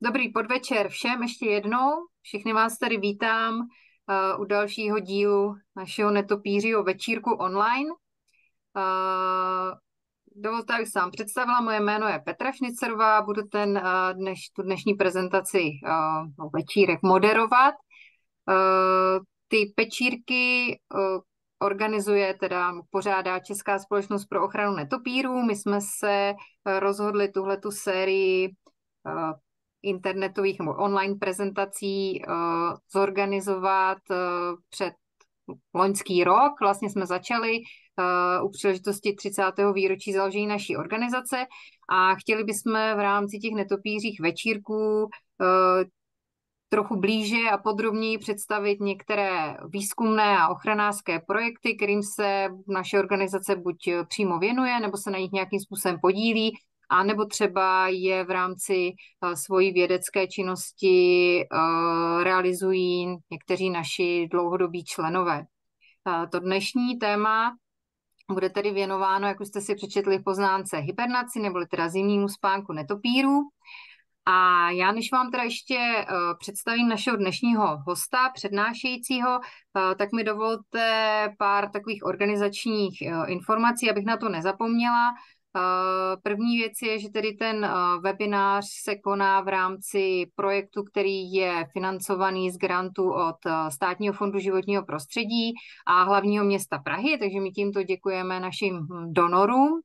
Dobrý podvečer všem ještě jednou. Všechny vás tady vítám u dalšího dílu našeho netopířího večírku online. Dovolte, abych se vám představila. Moje jméno je Petra Šnicerová, budu tu dnešní prezentaci večírek moderovat. Ty večírky pořádá Česká společnost pro ochranu netopírů. My jsme se rozhodli tuhletu sérii internetových nebo online prezentací zorganizovat před loňský rok. Vlastně jsme začali u příležitosti 30. výročí založení naší organizace a chtěli bychom v rámci těch netopířích večírků trochu blíže a podrobněji představit některé výzkumné a ochranářské projekty, kterým se naše organizace buď přímo věnuje, nebo se na nich nějakým způsobem podílí, a nebo třeba je v rámci svojí vědecké činnosti realizují někteří naši dlouhodobí členové. To dnešní téma bude tedy věnováno, jak už jste si přečetli v poznámce, hibernaci, neboli teda zimnímu spánku netopírů. A já, než vám teda ještě představím našeho dnešního hosta, přednášejícího, tak mi dovolte pár takových organizačních informací, abych na to nezapomněla. První věc je, že tedy ten webinář se koná v rámci projektu, který je financovaný z grantu od Státního fondu životního prostředí a hlavního města Prahy, takže my tímto děkujeme našim donorům.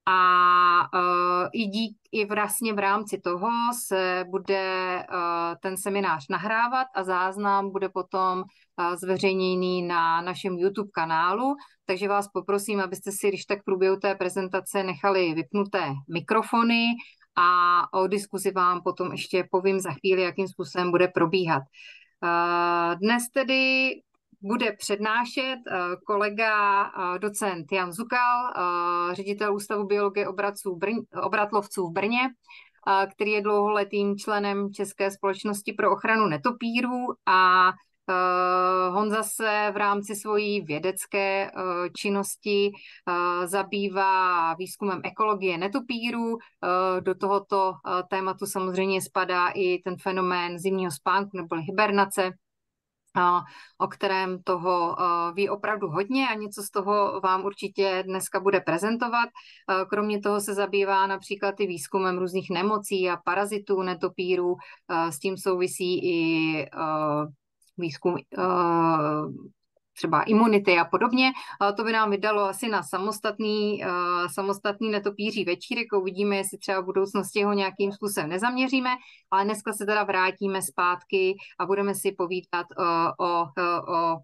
A i vlastně v rámci toho se bude ten seminář nahrávat a záznam bude potom zveřejněný na našem YouTube kanálu, takže vás poprosím, abyste si, když tak v průběhu té prezentace nechali vypnuté mikrofony a o diskuzi vám potom ještě povím za chvíli, jakým způsobem bude probíhat. Dnes tedy bude přednášet kolega docent Jan Zukal, ředitel Ústavu biologie obratlovců v Brně, který je dlouholetým členem České společnosti pro ochranu netopírů, a Honza se v rámci svojí vědecké činnosti zabývá výzkumem ekologie netopírů. Do tohoto tématu samozřejmě spadá i ten fenomén zimního spánku neboli hibernace, o kterém toho ví opravdu hodně a něco z toho vám určitě dneska bude prezentovat. Kromě toho se zabývá například i výzkumem různých nemocí a parazitů netopírů. S tím souvisí i výzkum třeba imunity a podobně. To by nám vydalo asi na samostatný netopíří večírek. Uvidíme, jestli třeba v budoucnosti ho nějakým způsobem nezaměříme, ale dneska se teda vrátíme zpátky a budeme si povídat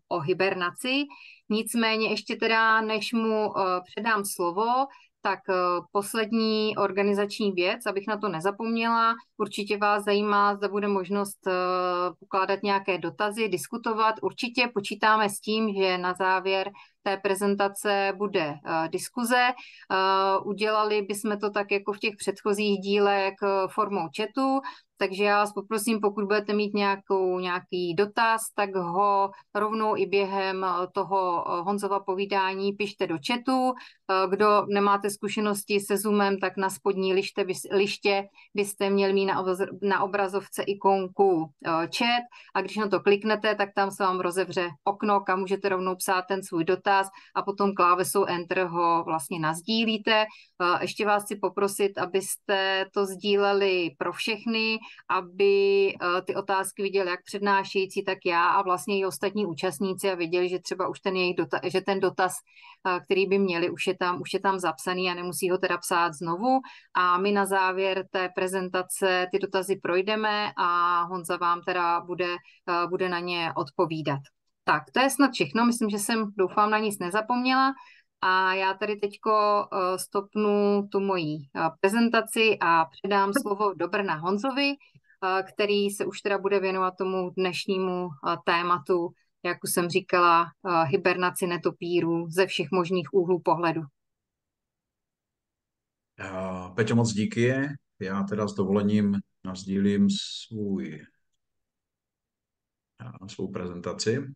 o hibernaci. Nicméně ještě teda, než mu předám slovo, tak poslední organizační věc, abych na to nezapomněla. Určitě vás zajímá, zda bude možnost pokládat nějaké dotazy, diskutovat. Určitě počítáme s tím, že na závěr té prezentace bude diskuze. Udělali bychom to tak jako v těch předchozích dílech formou chatu, takže já vás poprosím, pokud budete mít nějaký dotaz, tak ho rovnou i během toho Honzova povídání pište do chatu. Kdo nemáte zkušenosti se Zoomem, tak na spodní liště byste měli mít na obrazovce ikonku chat, a když na to kliknete, tak tam se vám rozevře okno, kam můžete rovnou psát ten svůj dotaz a potom klávesou Enter ho vlastně nasdílíte. Ještě vás chci poprosit, abyste to sdíleli pro všechny, aby ty otázky viděli jak přednášející, tak já a vlastně i ostatní účastníci a viděli, že třeba už ten dotaz, který by měli, už je tam zapsaný a nemusí ho teda psát znovu. A my na závěr té prezentace ty dotazy projdeme a Honza vám teda bude na ně odpovídat. Tak, to je snad všechno. Myslím, že jsem, doufám, na nic nezapomněla. A já tady teďko stopnu tu moji prezentaci a předám slovo do Brna Honzovi, který se už teda bude věnovat tomu dnešnímu tématu, jak už jsem říkala, hibernaci netopírů ze všech možných úhlů pohledu. Peťo, moc díky. Já teda s dovolením nasdílím svou prezentaci.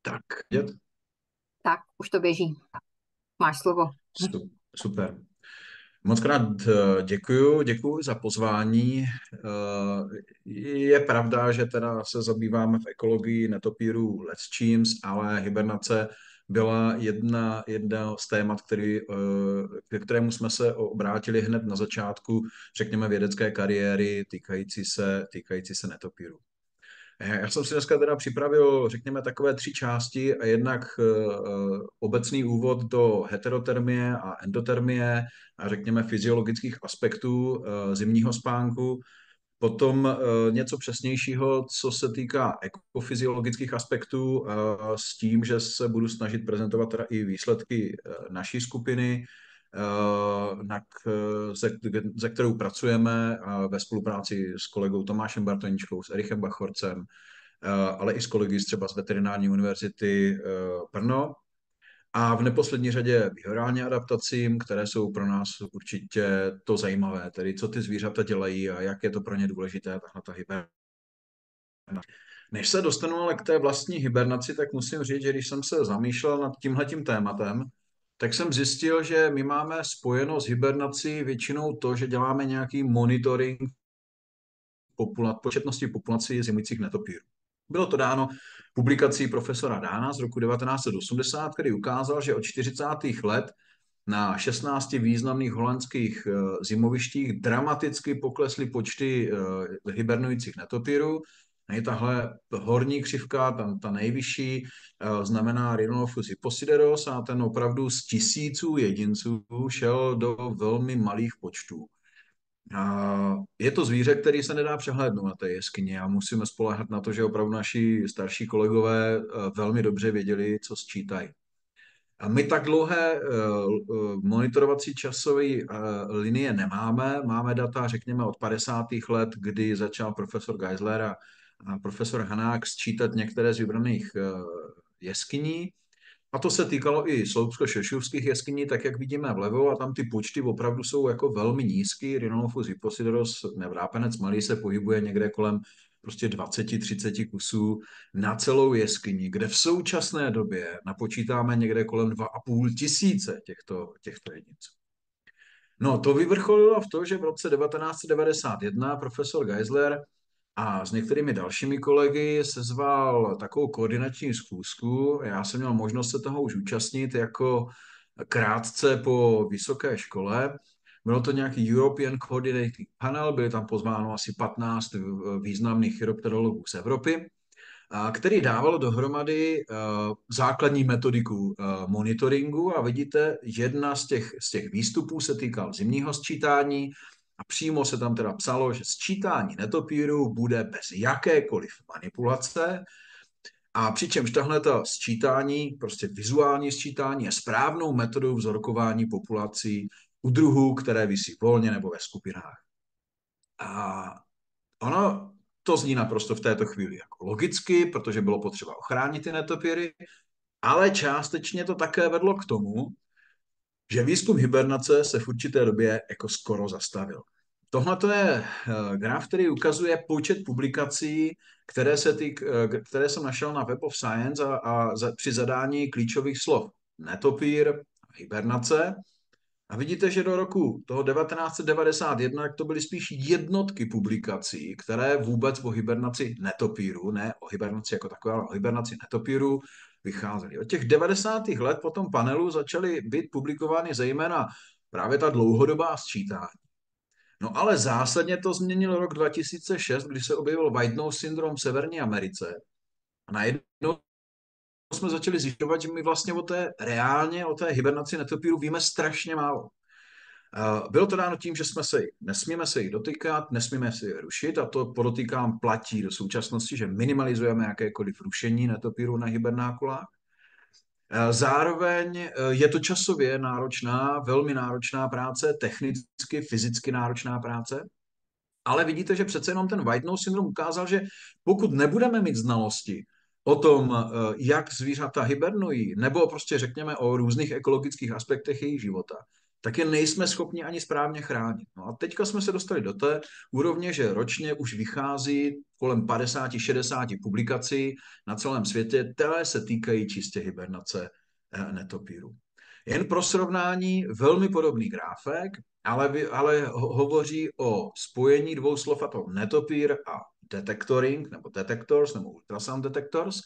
Tak, Tak, už to běží. Máš slovo. Super. Moc krát děkuju za pozvání. Je pravda, že teda se zabýváme v ekologii netopírů lecčíms, ale hibernace byla jedna z témat, ke kterému jsme se obrátili hned na začátku, řekněme, vědecké kariéry týkající se netopírů. Já jsem si dneska teda připravil, řekněme, takové 3 části a jednak obecný úvod do heterotermie a endotermie a řekněme fyziologických aspektů zimního spánku, potom něco přesnějšího, co se týká ekofyziologických aspektů, s tím, že se budu snažit prezentovat teda i výsledky naší skupiny, se kterou pracujeme ve spolupráci s kolegou Tomášem Bartoničkou, s Erichem Bachorcem, ale i s kolegy třeba z Veterinární univerzity Brno. A v neposlední řadě behaviorální adaptacím, které jsou pro nás určitě to zajímavé, tedy co ty zvířata dělají a jak je to pro ně důležité, tahle ta hibernace. Než se dostanu ale k té vlastní hibernaci, tak musím říct, že když jsem se zamýšlel nad tímhletím tématem, tak jsem zjistil, že my máme spojeno s hibernací většinou to, že děláme nějaký monitoring početnosti populací zimujících netopírů. Bylo to dáno publikací profesora Dána z roku 1980, který ukázal, že od 40. let na 16 významných holandských zimovištích dramaticky poklesly počty hibernujících netopírů. Tahle horní křivka, ta nejvyšší, znamená Rhinolophus hyposideros a ten opravdu z tisíců jedinců šel do velmi malých počtů. Je to zvíře, který se nedá přehlédnout na té jeskyni a musíme spoléhat na to, že opravdu naši starší kolegové velmi dobře věděli, co sčítají. A my tak dlouhé monitorovací časové linie nemáme. Máme data, řekněme, od 50. let, kdy začal profesor Geisler a profesor Hanák sčítat některé z vybraných jeskyní. A to se týkalo i sloupsko-šešovských jeskyní, tak jak vidíme vlevo, a tam ty počty opravdu jsou jako velmi nízký. Rhinolophus hyposideros, nevrápenec malý, se pohybuje někde kolem prostě 20-30 kusů na celou jeskyni, kde v současné době napočítáme někde kolem 2,5 tisíce těchto jedinců. No, to vyvrcholilo v to, že v roce 1991 profesor Geisler a s některými dalšími kolegy sezval takovou koordinační schůzku. Já jsem měl možnost se toho už účastnit jako krátce po vysoké škole. Bylo to nějaký European Coordinating Panel, byly tam pozváno asi 15 významných chiropterologů z Evropy, který dával dohromady základní metodiku monitoringu a vidíte, jedna z těch výstupů se týkal zimního sčítání a přímo se tam teda psalo, že sčítání netopírů bude bez jakékoliv manipulace a přičemž tahleta sčítání, prostě vizuální sčítání je správnou metodou vzorkování populací u druhů, které visí volně nebo ve skupinách. A ono to zní naprosto v této chvíli jako logicky, protože bylo potřeba ochránit ty netopíry, ale částečně to také vedlo k tomu, že výzkum hibernace se v určité době jako skoro zastavil. Tohle je graf, který ukazuje počet publikací, které jsem našel na Web of Science při zadání klíčových slov netopír, hibernace. A vidíte, že do roku toho 1991 to byly spíš jednotky publikací, které vůbec o hibernaci netopíru, ne o hibernaci jako takové, ale o hibernaci netopíru vycházely. Od těch 90. let po tom panelu začaly být publikovány zejména právě ta dlouhodobá sčítání. No ale zásadně to změnil rok 2006, kdy se objevil white nose syndrom v Severní Americe. A najednou jsme začali zjišťovat, že my vlastně o té hibernaci netopíru víme strašně málo. Bylo to dáno tím, že nesmíme se jich dotýkat, nesmíme si je rušit a to podotýkám platí do současnosti, že minimalizujeme jakékoliv rušení netopíru na hibernákulách. Zároveň je to časově náročná, velmi náročná práce, technicky, fyzicky náročná práce, ale vidíte, že přece jenom ten white nose syndrom ukázal, že pokud nebudeme mít znalosti o tom, jak zvířata hibernují, nebo prostě řekněme o různých ekologických aspektech jejich života, tak je nejsme schopni ani správně chránit. No a teďka jsme se dostali do té úrovně, že ročně už vychází kolem 50-60 publikací na celém světě, které se týkají čistě hibernace netopírů. Jen pro srovnání velmi podobný grafek, ale hovoří o spojení dvou slov, a to netopír a detectoring, nebo detectors, nebo ultrasound detectors.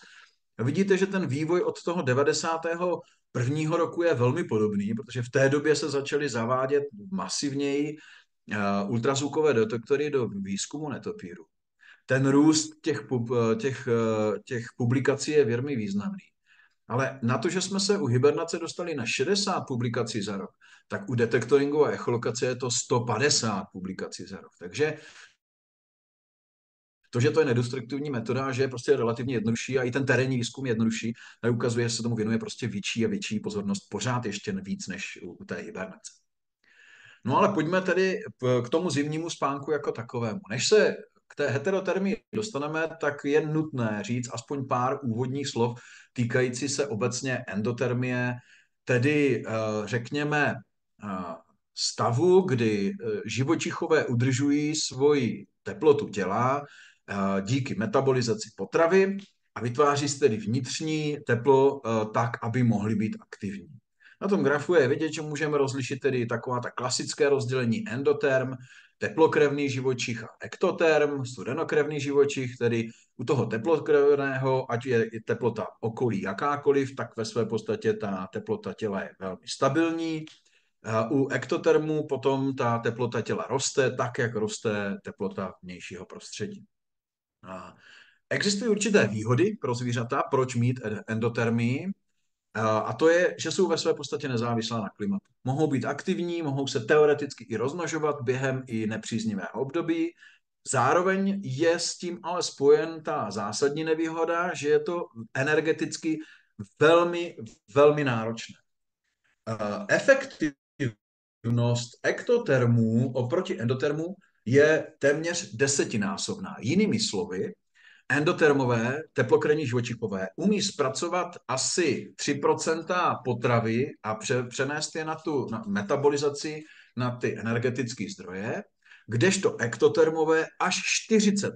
Vidíte, že ten vývoj od toho 91. roku je velmi podobný, protože v té době se začaly zavádět masivněji ultrazvukové detektory do výzkumu netopíru. Ten růst těch publikací je velmi významný. Ale na to, že jsme se u hibernace dostali na 60 publikací za rok, tak u detektoringu a echolokace je to 150 publikací za rok. Takže to, že to je nedestruktivní metoda, že je prostě relativně jednodušší a i ten terénní výzkum je jednodušší, ale ukazuje, že se tomu věnuje prostě větší a větší pozornost, pořád ještě víc než u té hibernace. No ale pojďme tedy k tomu zimnímu spánku jako takovému. Než se k té heterotermii dostaneme, tak je nutné říct aspoň pár úvodních slov týkající se obecně endotermie, tedy řekněme stavu, kdy živočichové udržují svoji teplotu těla díky metabolizaci potravy a vytváří se tedy vnitřní teplo tak, aby mohly být aktivní. Na tom grafu je vidět, že můžeme rozlišit tedy taková ta klasické rozdělení endoterm, teplokrevný živočich a ektoterm, studenokrevný živočich, tedy u toho teplokrevného, ať je teplota okolí jakákoliv, tak ve své podstatě ta teplota těla je velmi stabilní. U ektotermu potom ta teplota těla roste tak, jak roste teplota vnějšího prostředí. Existují určité výhody pro zvířata, proč mít endotermii, a to je, že jsou ve své podstatě nezávislá na klimatu. Mohou být aktivní, mohou se teoreticky i rozmnožovat během i nepříznivého období. Zároveň je s tím ale spojen ta zásadní nevýhoda, že je to energeticky velmi, velmi náročné. Efektivnost ektotermů oproti endotermů je téměř desetinásobná. Jinými slovy, endotermové, teplokrevní živočichové, umí zpracovat asi 3% potravy a přenést je na metabolizaci, na ty energetické zdroje, kdežto ektotermové až 40%.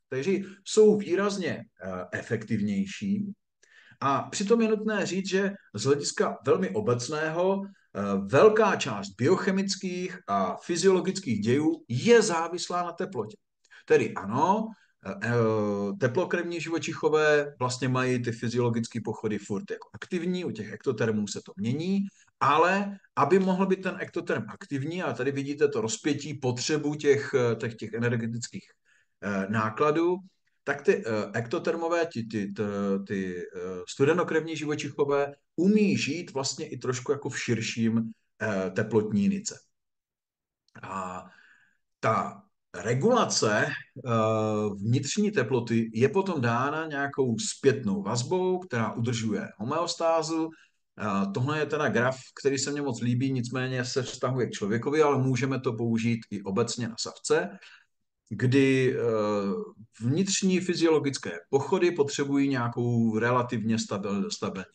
Takže jsou výrazně efektivnější. A přitom je nutné říct, že z hlediska velmi obecného velká část biochemických a fyziologických dějů je závislá na teplotě. Tedy ano, teplokrevní živočichové vlastně mají ty fyziologické pochody furt jako aktivní, u těch ektotermů se to mění, ale aby mohl být ten ektoterm aktivní, a tady vidíte to rozpětí potřebu těch energetických nákladů, tak ty ektotermové, ty studenokrevní živočichové umí žít vlastně i trošku jako v širším teplotní nice. A ta regulace vnitřní teploty je potom dána nějakou zpětnou vazbou, která udržuje homeostázu. Tohle je teda graf, který se mně moc líbí, nicméně se vztahuje k člověkovi, ale můžeme to použít i obecně na savce, kdy vnitřní fyziologické pochody potřebují nějakou relativně stabilní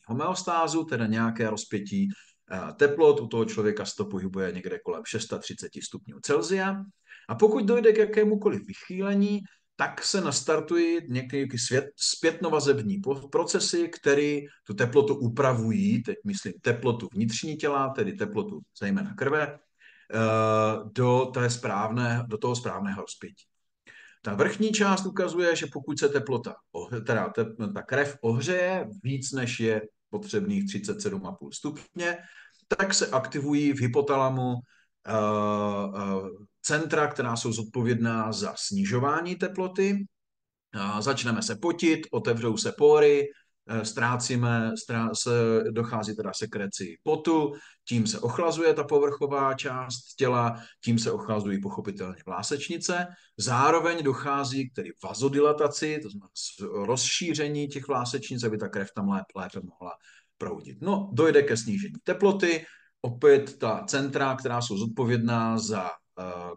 homeostázu, teda nějaké rozpětí teplot. U toho člověka se to pohybuje někde kolem 630 stupňů Celsia. A pokud dojde k jakémukoliv vychýlení, tak se nastartují některé zpětnovazební procesy, které tu teplotu upravují, teď myslím teplotu vnitřní těla, tedy teplotu zejména krve, do toho správného rozpětí. Ta vrchní část ukazuje, že pokud se ta krev ohřeje víc než je potřebných 37,5 stupně, tak se aktivují v hypotalamu centra, která jsou zodpovědná za snižování teploty. Začneme se potit, otevřou se pory, dochází teda sekreci potu, tím se ochlazuje ta povrchová část těla, tím se ochlazují pochopitelně vlásečnice, zároveň dochází k tedy vazodilataci, to znamená rozšíření těch vlásečnic, aby ta krev tam lépe mohla proudit. No, dojde ke snížení teploty, opět ta centra, která jsou zodpovědná za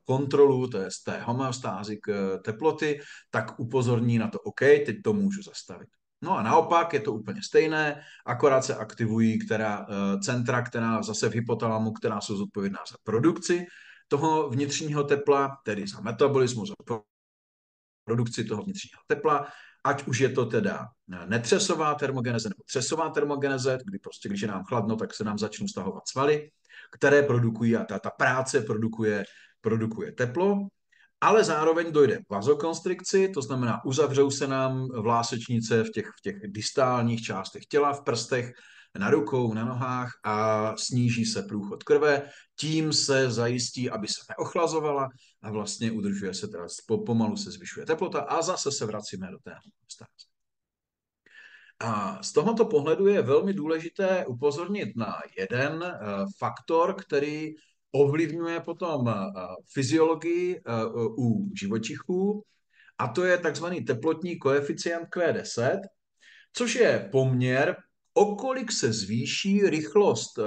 kontrolu, to je z té homeostázy k teploty, tak upozorní na to, OK, teď to můžu zastavit. No a naopak je to úplně stejné, akorát se aktivují centra, která zase v hypotalamu, která jsou zodpovědná za produkci toho vnitřního tepla, tedy za metabolismus, za produkci toho vnitřního tepla, ať už je to teda netřesová termogeneze nebo třesová termogeneze, kdy prostě, když je nám chladno, tak se nám začnou stahovat svaly, které produkují a ta práce produkuje teplo, ale zároveň dojde k vazokonstrikci, to znamená, uzavřou se nám vlásečnice v těch distálních částech těla, v prstech, na rukou, na nohách a sníží se průchod krve. Tím se zajistí, aby se neochlazovala a vlastně udržuje se teda, pomalu se zvyšuje teplota a zase se vracíme do té homeostáze. A z tohoto pohledu je velmi důležité upozornit na jeden faktor, který ovlivňuje potom fyziologii u živočichů, a to je takzvaný teplotní koeficient Q10, což je poměr, o kolik se zvýší rychlost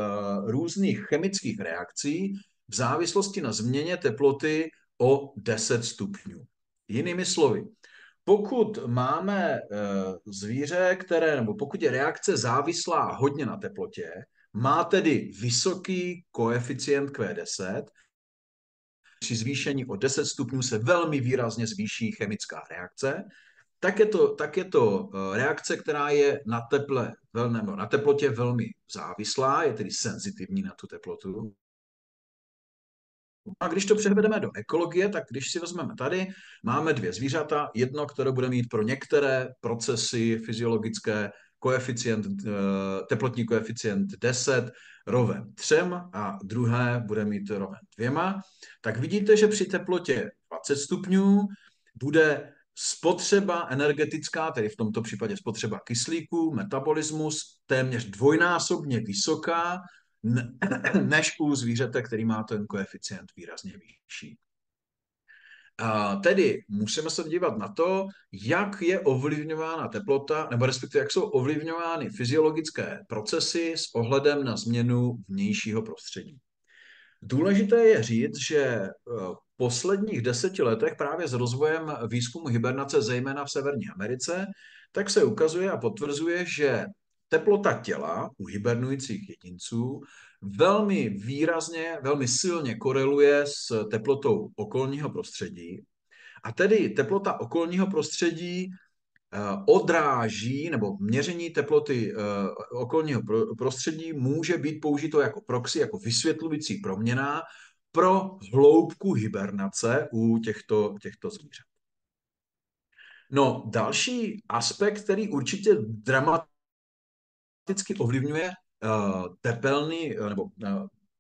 různých chemických reakcí v závislosti na změně teploty o 10 stupňů. Jinými slovy, pokud máme zvíře, nebo pokud je reakce závislá hodně na teplotě, má tedy vysoký koeficient Q10, při zvýšení o 10 stupňů se velmi výrazně zvýší chemická reakce, tak je to reakce, která je na teplotě velmi závislá, je tedy senzitivní na tu teplotu. A když to převedeme do ekologie, tak když si vezmeme tady, máme dvě zvířata, jedno, které bude mít pro některé procesy fyziologické teplotní koeficient 10 roven 3 a druhé bude mít roven 2, tak vidíte, že při teplotě 20 stupňů bude spotřeba energetická, tedy v tomto případě spotřeba kyslíku, metabolismus, téměř dvojnásobně vysoká, než u zvířete, který má ten koeficient výrazně vyšší. Tedy musíme se dívat na to, jak je ovlivňována teplota, nebo respektive jak jsou ovlivňovány fyziologické procesy s ohledem na změnu vnějšího prostředí. Důležité je říct, že v posledních 10 letech právě s rozvojem výzkumu hibernace, zejména v Severní Americe, tak se ukazuje a potvrzuje, že teplota těla u hibernujících jedinců velmi výrazně, velmi silně koreluje s teplotou okolního prostředí. A tedy teplota okolního prostředí odráží, nebo měření teploty okolního prostředí může být použito jako proxy, jako vysvětlující proměnná pro hloubku hibernace u těchto zvířat. No, další aspekt, který určitě dramaticky ovlivňuje tepelný nebo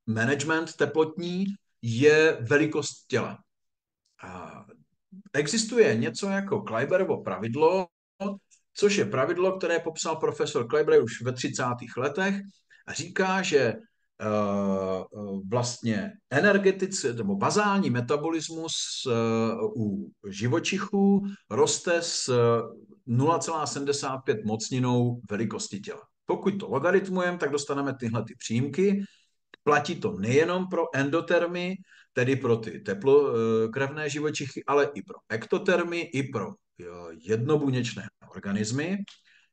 management teplotní, je velikost těla. Existuje něco jako Kleiberovo pravidlo, což je pravidlo, které popsal profesor Kleiber už ve 30. letech a říká, že vlastně energetický nebo bazální metabolismus u živočichů roste s 0,75 mocninou velikosti těla. Pokud to logaritmujeme, tak dostaneme tyhle ty přímky. Platí to nejenom pro endotermy, tedy pro ty teplokrevné živočichy, ale i pro ektotermy, i pro jednobuněčné organismy.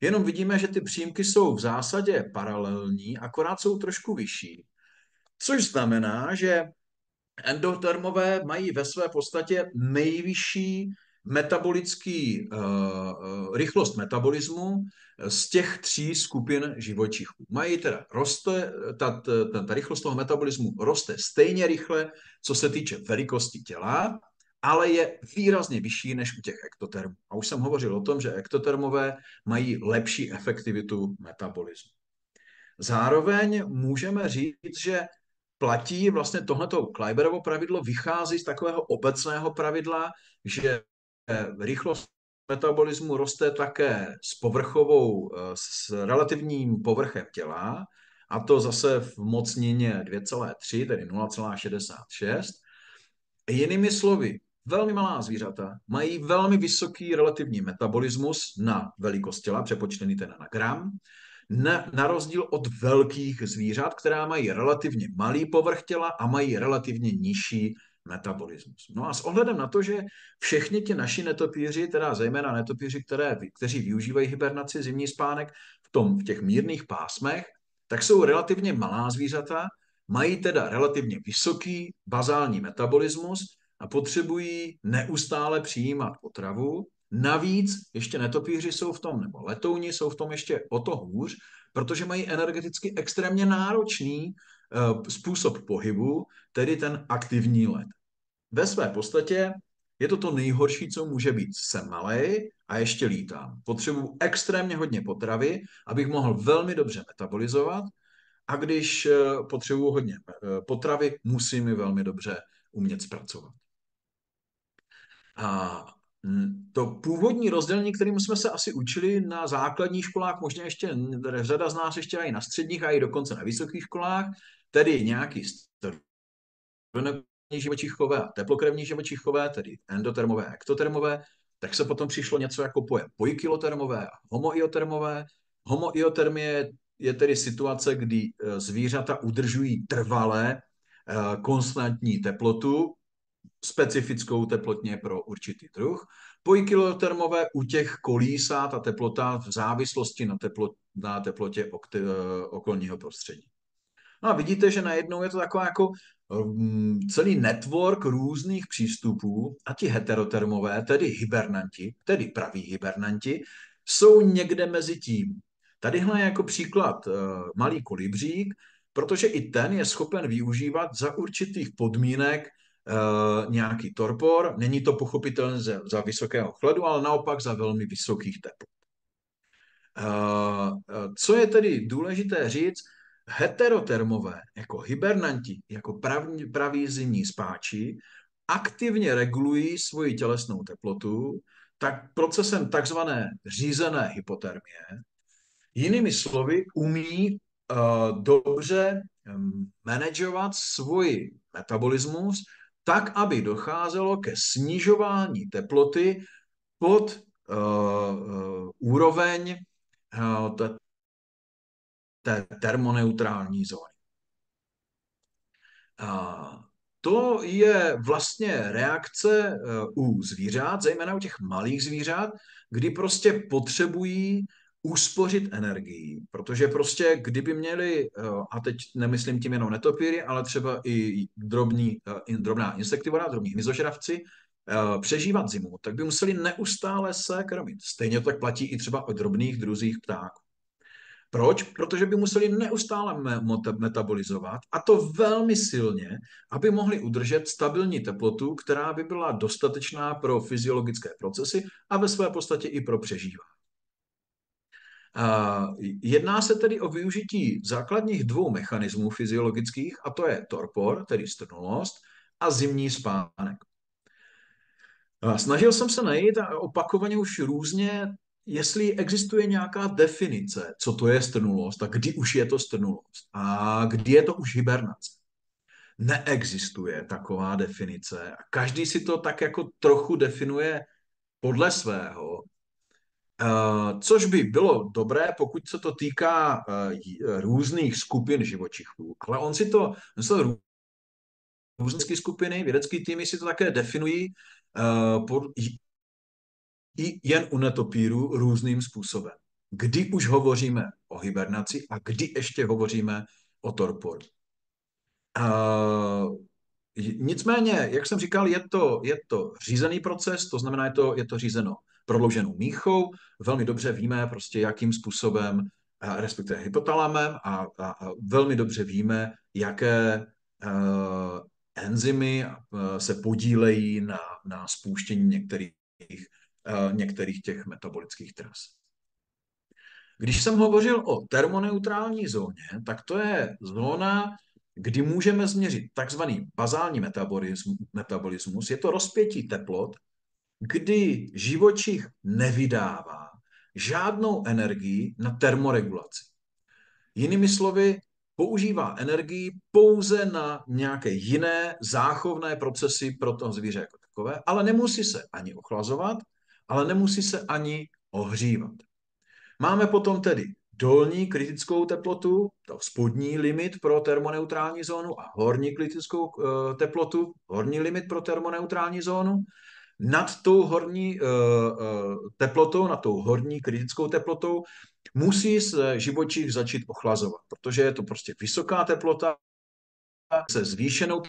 Jenom vidíme, že ty přímky jsou v zásadě paralelní, akorát jsou trošku vyšší. Což znamená, že endotermové mají ve své podstatě nejvyšší rychlost metabolismu z těch 3 skupin živočichů. Ta rychlost toho metabolismu roste stejně rychle, co se týče velikosti těla, ale je výrazně vyšší než u těch ektotermů. A už jsem hovořil o tom, že ektotermové mají lepší efektivitu metabolismu. Zároveň můžeme říct, že platí vlastně tohleto Kleiberovo pravidlo, vychází z takového obecného pravidla, že rychlost metabolismu roste také s relativním povrchem těla, a to zase v mocnině 2,3, tedy 0,66. Jinými slovy, velmi malá zvířata mají velmi vysoký relativní metabolismus na velikost těla, přepočtený teda na gram, na rozdíl od velkých zvířat, která mají relativně malý povrch těla a mají relativně nižší metabolismus. No a s ohledem na to, že všichni ti naši netopíři, teda zejména netopíři, kteří využívají hibernaci, zimní spánek v těch mírných pásmech, tak jsou relativně malá zvířata, mají teda relativně vysoký bazální metabolismus a potřebují neustále přijímat potravu, Navíc ještě netopýři jsou v tom, nebo letouni jsou v tom ještě o to hůř, protože mají energeticky extrémně náročný způsob pohybu, tedy ten aktivní let. Ve své podstatě je to to nejhorší, co může být. Jsem malej a ještě lítám. Potřebuji extrémně hodně potravy, abych mohl velmi dobře metabolizovat, a když potřebuji hodně potravy, musím ji velmi dobře umět zpracovat. A to původní rozdělení, kterým jsme se asi učili na základních školách, možná ještě řada z nás ještě i na středních a i dokonce na vysokých školách, tedy nějaký živočichové a teplokrevní živočichové, tedy endotermové a ektotermové, tak se potom přišlo něco jako pojem poikilotermové a homoiotermové. Homoiotermie je tedy situace, kdy zvířata udržují trvalé konstantní teplotu, specifickou teplotně pro určitý druh. Poikilotermové u těch kolísá ta teplota v závislosti na teplotě okolního prostředí. No a vidíte, že najednou je to taková jako celý network různých přístupů a ti heterotermové, tedy hibernanti, tedy praví hibernanti, jsou někde mezi tím. Tadyhle je jako příklad malý kolibřík, protože i ten je schopen využívat za určitých podmínek nějaký torpor. Není to pochopitelné za vysokého chladu, ale naopak za velmi vysokých teplot. Co je tedy důležité říct, heterotermové, jako hibernanti, jako praví zimní spáči, aktivně regulují svoji tělesnou teplotu tak procesem takzvané řízené hypotermie. Jinými slovy, umí dobře manažovat svůj metabolismus tak, aby docházelo ke snižování teploty pod úroveň té termoneutrální zóny. To je vlastně reakce u zvířat, zejména u těch malých zvířat, kdy prostě potřebují uspořit energii, protože prostě kdyby měli, a teď nemyslím tím jenom netopíry, ale třeba i drobná insektivora, drobní hmyzožravci, přežívat zimu, tak by museli neustále se krmit. Stejně to tak platí i třeba o drobných druzích ptáků. Proč? Protože by museli neustále metabolizovat, a to velmi silně, aby mohli udržet stabilní teplotu, která by byla dostatečná pro fyziologické procesy a ve své podstatě i pro přežívání. Jedná se tedy o využití základních dvou mechanismů fyziologických, a to je torpor, tedy strnulost, a zimní spánek. Snažil jsem se najít a opakovaně už různě, jestli existuje nějaká definice, co to je strnulost a kdy už je to strnulost a kdy je to už hibernace. Neexistuje taková definice a každý si to tak jako trochu definuje podle svého, což by bylo dobré, pokud se to týká různých skupin živočichů, ale on si to různé skupiny, vědecké týmy si to také definují i jen u netopíru různým způsobem. Kdy už hovoříme o hibernaci a kdy ještě hovoříme o torporu. Nicméně, jak jsem říkal, je to řízený proces, to znamená, je to řízeno prodlouženou míchou. Velmi dobře víme, prostě, jakým způsobem, respektive hypotalamem, a velmi dobře víme, jaké enzymy se podílejí na spouštění některých těch metabolických tras. Když jsem hovořil o termoneutrální zóně, tak to je zóna, kdy můžeme změřit takzvaný bazální metabolismus. Je to rozpětí teplot, kdy živočich nevydává žádnou energii na termoregulaci. Jinými slovy, používá energii pouze na nějaké jiné záchovné procesy pro to zvíře jako takové, ale nemusí se ani ochlazovat, ale nemusí se ani ohřívat. Máme potom tedy dolní kritickou teplotu, to spodní limit pro termoneutrální zónu, a horní kritickou teplotu, horní limit pro termoneutrální zónu. Nad tou horní teplotou, nad tou horní kritickou teplotou musí se živočich začít ochlazovat, protože je to prostě vysoká teplota se zvýšenou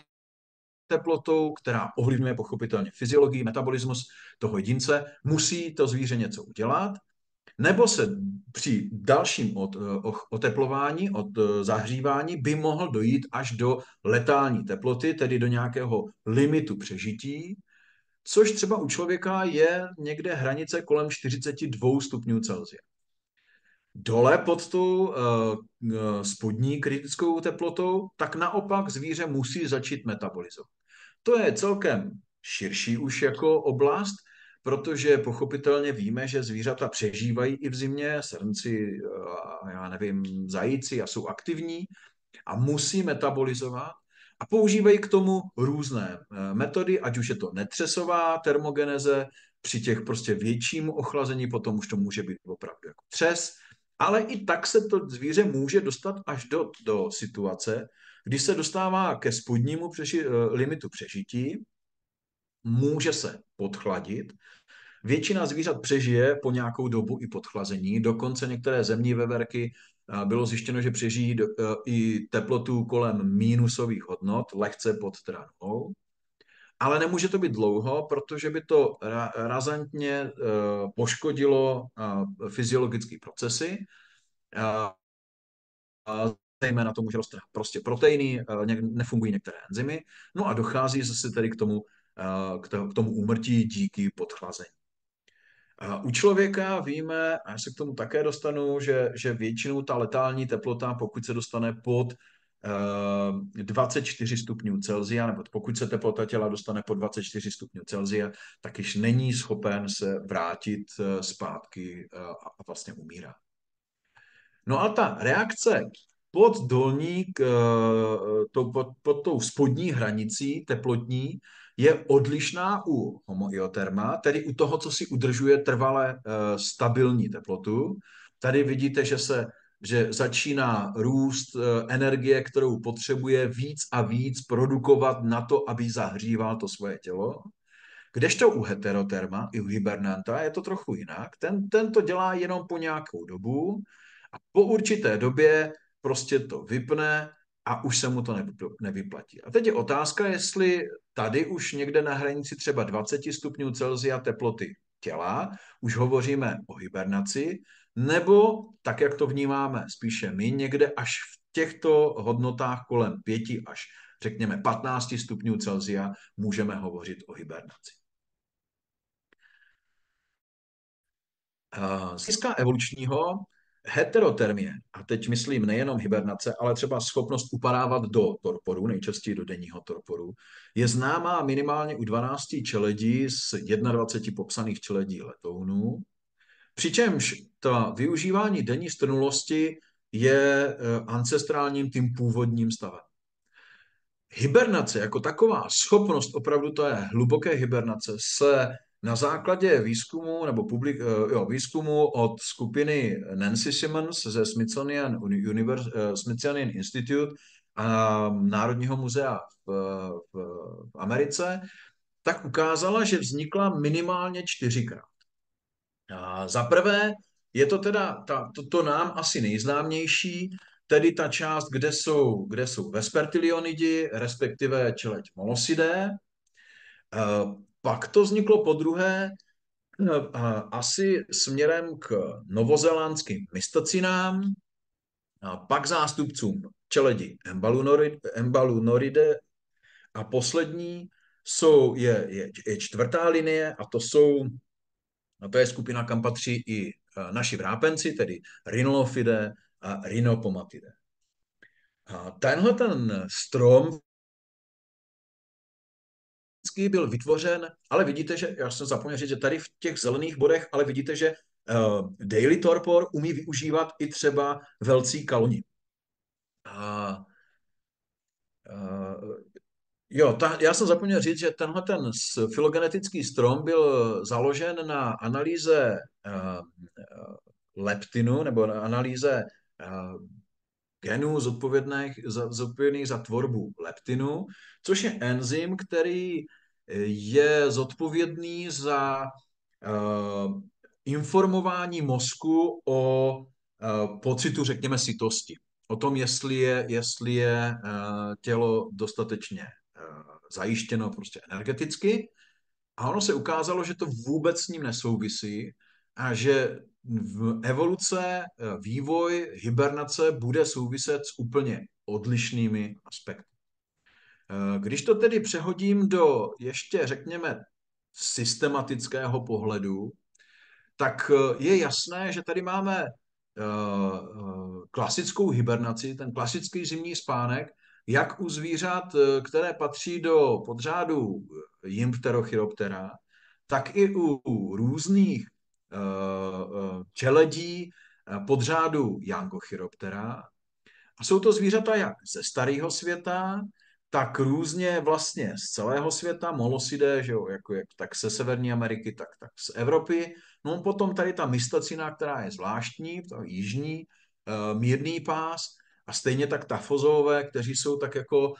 teplotou, která ovlivňuje pochopitelně fyziologii, metabolismus toho jedince, musí to zvíře něco udělat, nebo se při dalším oteplování, od zahřívání by mohl dojít až do letální teploty, tedy do nějakého limitu přežití, což třeba u člověka je někde hranice kolem 42 stupňů Celsia. Dole pod tu spodní kritickou teplotou, tak naopak zvíře musí začít metabolizovat. To je celkem širší už jako oblast, protože pochopitelně víme, že zvířata přežívají i v zimě, srnci, já nevím, zajíci a jsou aktivní a musí metabolizovat a používají k tomu různé metody, ať už je to netřesová termogeneze, při těch prostě většímu ochlazení, potom už to může být opravdu jako třes, ale i tak se to zvíře může dostat až do situace, kdy se dostává ke spodnímu limitu přežití, může se podchladit. Většina zvířat přežije po nějakou dobu i podchlazení, dokonce některé zemní veverky bylo zjištěno, že přežijí i teplotu kolem mínusových hodnot, lehce pod nulou. Ale nemůže to být dlouho, protože by to razantně poškodilo fyziologické procesy. Zejména to může roztrhat prostě proteiny, nefungují některé enzymy, no a dochází zase tedy k tomu úmrtí díky podchlazení. U člověka víme, a já se k tomu také dostanu, že většinou ta letální teplota, pokud se dostane pod 24 stupňů Celsia, nebo pokud se teplota těla dostane pod 24 stupňů Celsia, tak již není schopen se vrátit zpátky a vlastně umírá. No a ta reakce pod dolní, pod tou spodní hranicí teplotní je odlišná u homoioterma, tedy u toho, co si udržuje trvale stabilní teplotu. Tady vidíte, že začíná růst energie, kterou potřebuje víc a víc produkovat na to, aby zahříval to svoje tělo. Kdežto u heteroterma, i u hibernanta, je to trochu jinak. Ten to dělá jenom po nějakou dobu a po určité době prostě to vypne a už se mu to nevyplatí. A teď je otázka, jestli tady už někde na hranici třeba 20 stupňů Celsia teploty těla už hovoříme o hibernaci, nebo tak, jak to vnímáme spíše my, někde až v těchto hodnotách kolem 5 až řekněme 15 stupňů Celsia můžeme hovořit o hibernaci. Z hlediska evolučního heterotermie, a teď myslím nejenom hibernace, ale třeba schopnost upadávat do torporu, nejčastěji do denního torporu, je známá minimálně u 12 čeledí z 21 popsaných čeledí letounů, přičemž to využívání denní strnulosti je ancestrálním tím původním stavem. Hibernace jako taková schopnost opravdu té hluboké hibernace se na základě výzkumu nebo výzkumu od skupiny Nancy Simmons ze Smithsonian Institute a Národního muzea v Americe, tak ukázala, že vznikla minimálně 4krát. Za prvé je to teda to nám asi nejznámější, tedy ta část, kde jsou vespertilionidi, respektive čeleď Molossidé. Pak to vzniklo po druhé asi směrem k novozélandským mystacinám, pak zástupcům čeledi Emballonoridae a poslední je čtvrtá linie a to je skupina, kam patří i naši vrápenci, tedy Rhinolophidae a Rhinopomatidae. Tenhle ten strom byl vytvořen, ale vidíte, že, já jsem zapomněl říct, že tady v těch zelených bodech, ale vidíte, že daily torpor umí využívat i třeba velcí kaloni. Já jsem zapomněl říct, že tenhle ten filogenetický strom byl založen na analýze leptinu nebo na analýze genů zodpovědných za tvorbu leptinu, což je enzym, který je zodpovědný za informování mozku o pocitu, řekněme, sytosti. O tom, jestli je tělo dostatečně zajištěno prostě energeticky. A ono se ukázalo, že to vůbec s ním nesouvisí a že v evoluce, vývoj, hibernace bude souviset s úplně odlišnými aspekty. Když to tedy přehodím do ještě, řekněme, systematického pohledu, tak je jasné, že tady máme klasickou hibernaci, ten klasický zimní spánek, jak u zvířat, které patří do podřádu Jynpterocheiroptera, tak i u různých čeledí podřádu Jangocheiroptera. A jsou to zvířata jak ze starého světa, tak různě vlastně z celého světa, molosidé, že jo, tak ze Severní Ameriky, tak z Evropy. No potom tady ta mystacina, která je zvláštní, to jižní, mírný pás, a stejně tak tafozoové, kteří jsou tak jako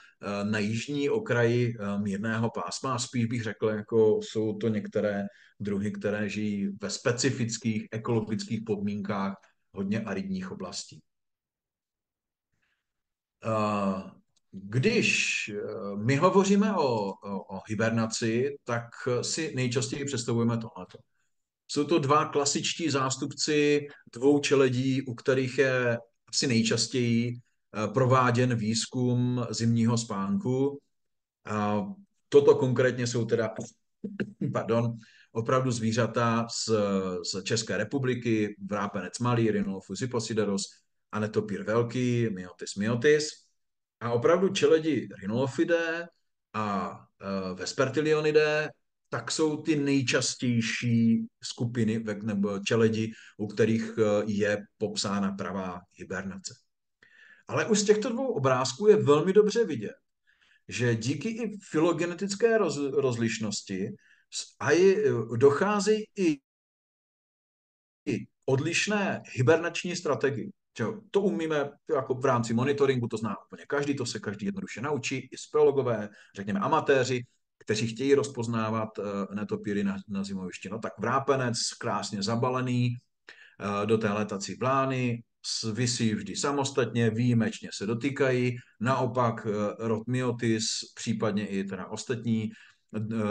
na jižní okraji mírného pásma, a spíš bych řekl, jako jsou to některé druhy, které žijí ve specifických ekologických podmínkách hodně aridních oblastí. Když my hovoříme o hibernaci, tak si nejčastěji představujeme tohleto. Jsou to dva klasičtí zástupci dvou čeledí, u kterých je asi nejčastěji prováděn výzkum zimního spánku. Toto konkrétně jsou teda, opravdu zvířata z České republiky, vrápenec malý, Rhinolophus hyposideros, a netopír velký, Myotis myotis. A opravdu čeledi Rhinolophidae a Vespertilionidae, tak jsou ty nejčastější skupiny nebo čeledi, u kterých je popsána pravá hibernace. Ale už z těchto dvou obrázků je velmi dobře vidět, že díky i filogenetické rozlišnosti dochází i odlišné hibernační strategii. To umíme jako v rámci monitoringu, to zná úplně každý, to se každý jednoduše naučí, i speleologové, řekněme amatéři, kteří chtějí rozpoznávat netopíry na zimovišti. No tak vrápenec, krásně zabalený do té letací blány, visí vždy samostatně, výjimečně se dotýkají, naopak rod Myotis, případně i teda ostatní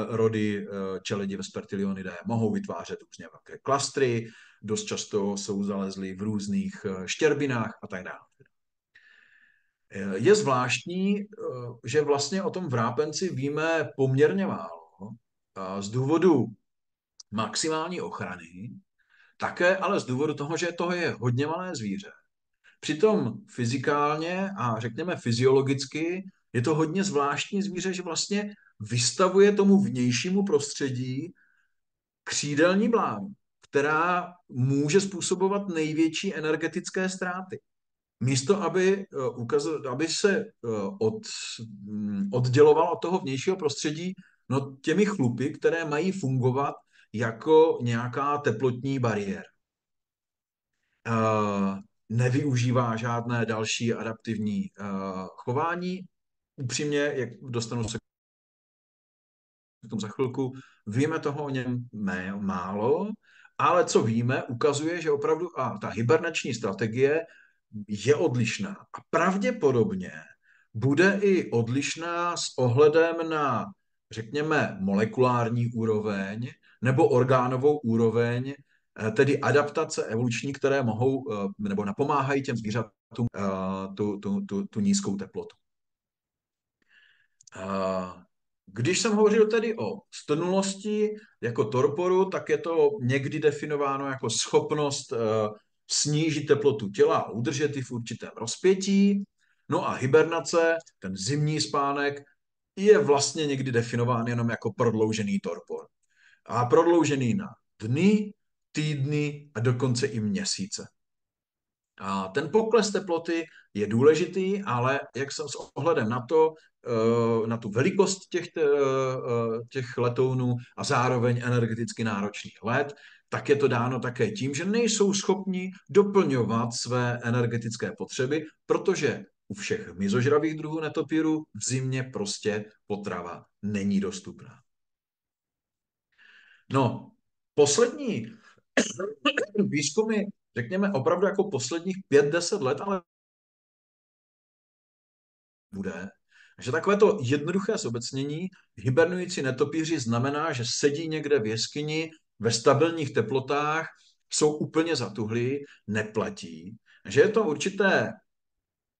rody čeledi Vespertilionidae mohou vytvářet různě velké klastry, dost často jsou zalezlí v různých štěrbinách a tak dále. Je zvláštní, že vlastně o tom vrápenci víme poměrně málo z důvodu maximální ochrany, také ale z důvodu toho, že toho je hodně malé zvíře. Přitom fyzikálně a řekněme fyziologicky je to hodně zvláštní zvíře, že vlastně vystavuje tomu vnějšímu prostředí křídelní blánu, která může způsobovat největší energetické ztráty. Místo, aby se odděloval od toho vnějšího prostředí, no těmi chlupy, které mají fungovat jako nějaká teplotní bariéra. Nevyužívá žádné další adaptivní chování. Upřímně, jak dostanu se k tomu za chvilku, víme toho o něm málo, ale co víme, ukazuje, že opravdu ta hibernační strategie je odlišná. A pravděpodobně bude i odlišná s ohledem na, řekněme, molekulární úroveň nebo orgánovou úroveň, tedy adaptace evoluční, které mohou nebo napomáhají těm zvířatům tu nízkou teplotu. Když jsem hovořil tedy o strnulosti jako torporu, tak je to někdy definováno jako schopnost snížit teplotu těla a udržet ji v určitém rozpětí. No a hibernace, ten zimní spánek, je vlastně někdy definován jenom jako prodloužený torpor. A prodloužený na dny, týdny a dokonce i měsíce. A ten pokles teploty je důležitý, ale jak jsem s ohledem na tu velikost těch letounů a zároveň energeticky náročných let, tak je to dáno také tím, že nejsou schopni doplňovat své energetické potřeby, protože u všech mizožravých druhů netopírů v zimě prostě potrava není dostupná. No, poslední výzkumy, řekněme opravdu jako posledních 5-10 let, ale bude, Že takové to jednoduché zobecnění hibernující netopýři znamená, že sedí někde v jeskyni ve stabilních teplotách, jsou úplně zatuhlí, neplatí. Že je to určité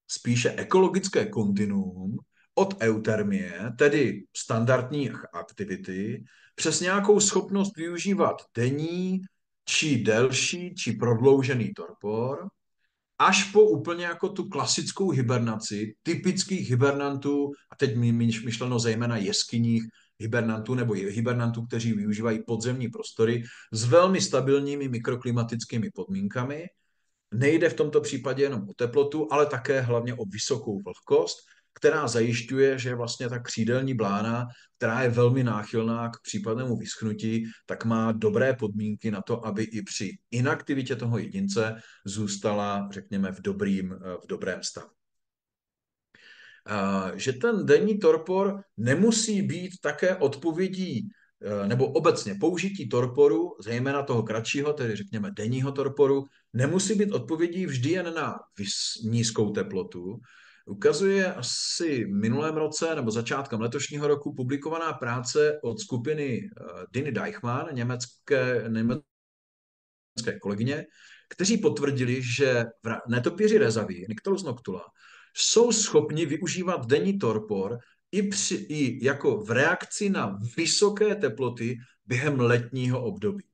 spíše ekologické kontinuum od eutermie, tedy standardní aktivity, přes nějakou schopnost využívat denní, či delší, či prodloužený torpor, až po úplně jako tu klasickou hibernaci typických hibernantů, a teď myšleno zejména jeskyních hibernantů nebo hibernantů, kteří využívají podzemní prostory s velmi stabilními mikroklimatickými podmínkami. Nejde v tomto případě jenom o teplotu, ale také hlavně o vysokou vlhkost, která zajišťuje, že vlastně ta křídelní blána, která je velmi náchylná k případnému vyschnutí, tak má dobré podmínky na to, aby i při inaktivitě toho jedince zůstala, řekněme, v dobrém stavu. Že ten denní torpor nemusí být také odpovědí nebo obecně použití torporu, zejména toho kratšího, tedy řekněme denního torporu, nemusí být odpovědí vždy jen na nízkou teplotu. Ukazuje asi minulém roce nebo začátkem letošního roku publikovaná práce od skupiny Diny Deichmann, německé kolegyně, kteří potvrdili, že netopíři rezavý, Nyctalus noctula, jsou schopni využívat denní torpor i jako v reakci na vysoké teploty během letního období.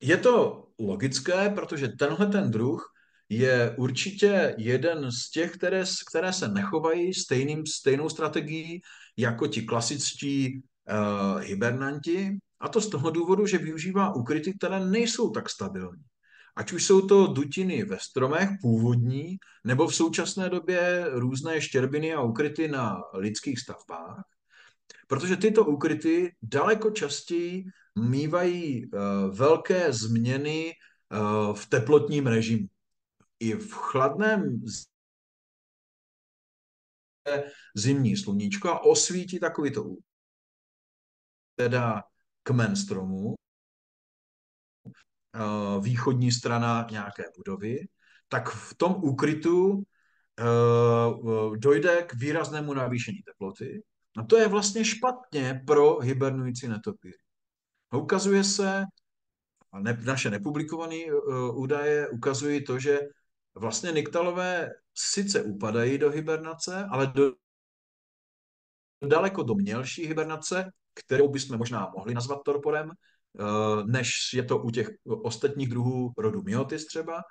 Je to logické, protože tenhle ten druh je určitě jeden z těch, které se nechovají stejnou strategií jako ti klasičtí hibernanti, a to z toho důvodu, že využívá úkryty, které nejsou tak stabilní. Ať už jsou to dutiny ve stromech původní, nebo v současné době různé štěrbiny a úkryty na lidských stavbách, protože tyto úkryty daleko častěji mívají velké změny v teplotním režimu. I v chladném zimní sluníčko a osvítí takovýto teda kmen stromu, východní strana nějaké budovy, tak v tom úkrytu dojde k výraznému navýšení teploty. A to je vlastně špatně pro hibernující netopýry. Ukazuje se, a naše nepublikované údaje ukazují to, že vlastně Nyctalové sice upadají do hibernace, ale daleko do mělší hibernace, kterou bychom možná mohli nazvat torporem, než je to u těch ostatních druhů rodu Myotis třeba,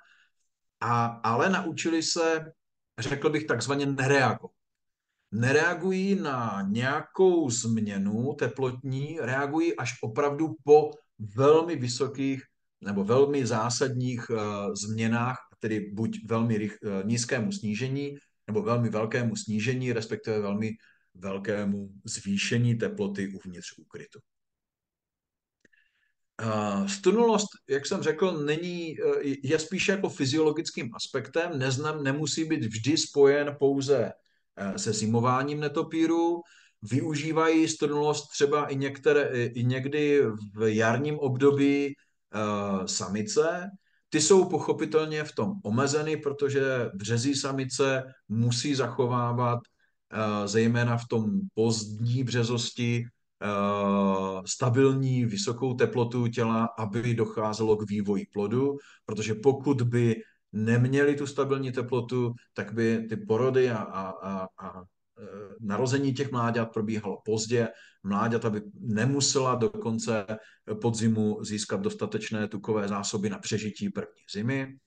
ale naučili se, řekl bych, takzvaně nereagovat. Nereagují na nějakou změnu teplotní, reagují až opravdu po velmi vysokých nebo velmi zásadních změnách, tedy buď velmi nízkému snížení, nebo velmi velkému snížení, respektive velmi velkému zvýšení teploty uvnitř úkrytu. Stunulost, jak jsem řekl, je spíše jako fyziologickým aspektem, nemusí být vždy spojen pouze se zimováním netopírů. Využívají strunulost třeba i někdy v jarním období samice. Ty jsou pochopitelně v tom omezeny, protože březí samice musí zachovávat zejména v tom pozdní březosti stabilní vysokou teplotu těla, aby docházelo k vývoji plodu, protože pokud by neměli tu stabilní teplotu, tak by ty porody a narození těch mláďat probíhalo pozdě. Mláďata by nemusela do konce podzimu získat dostatečné tukové zásoby na přežití první zimy.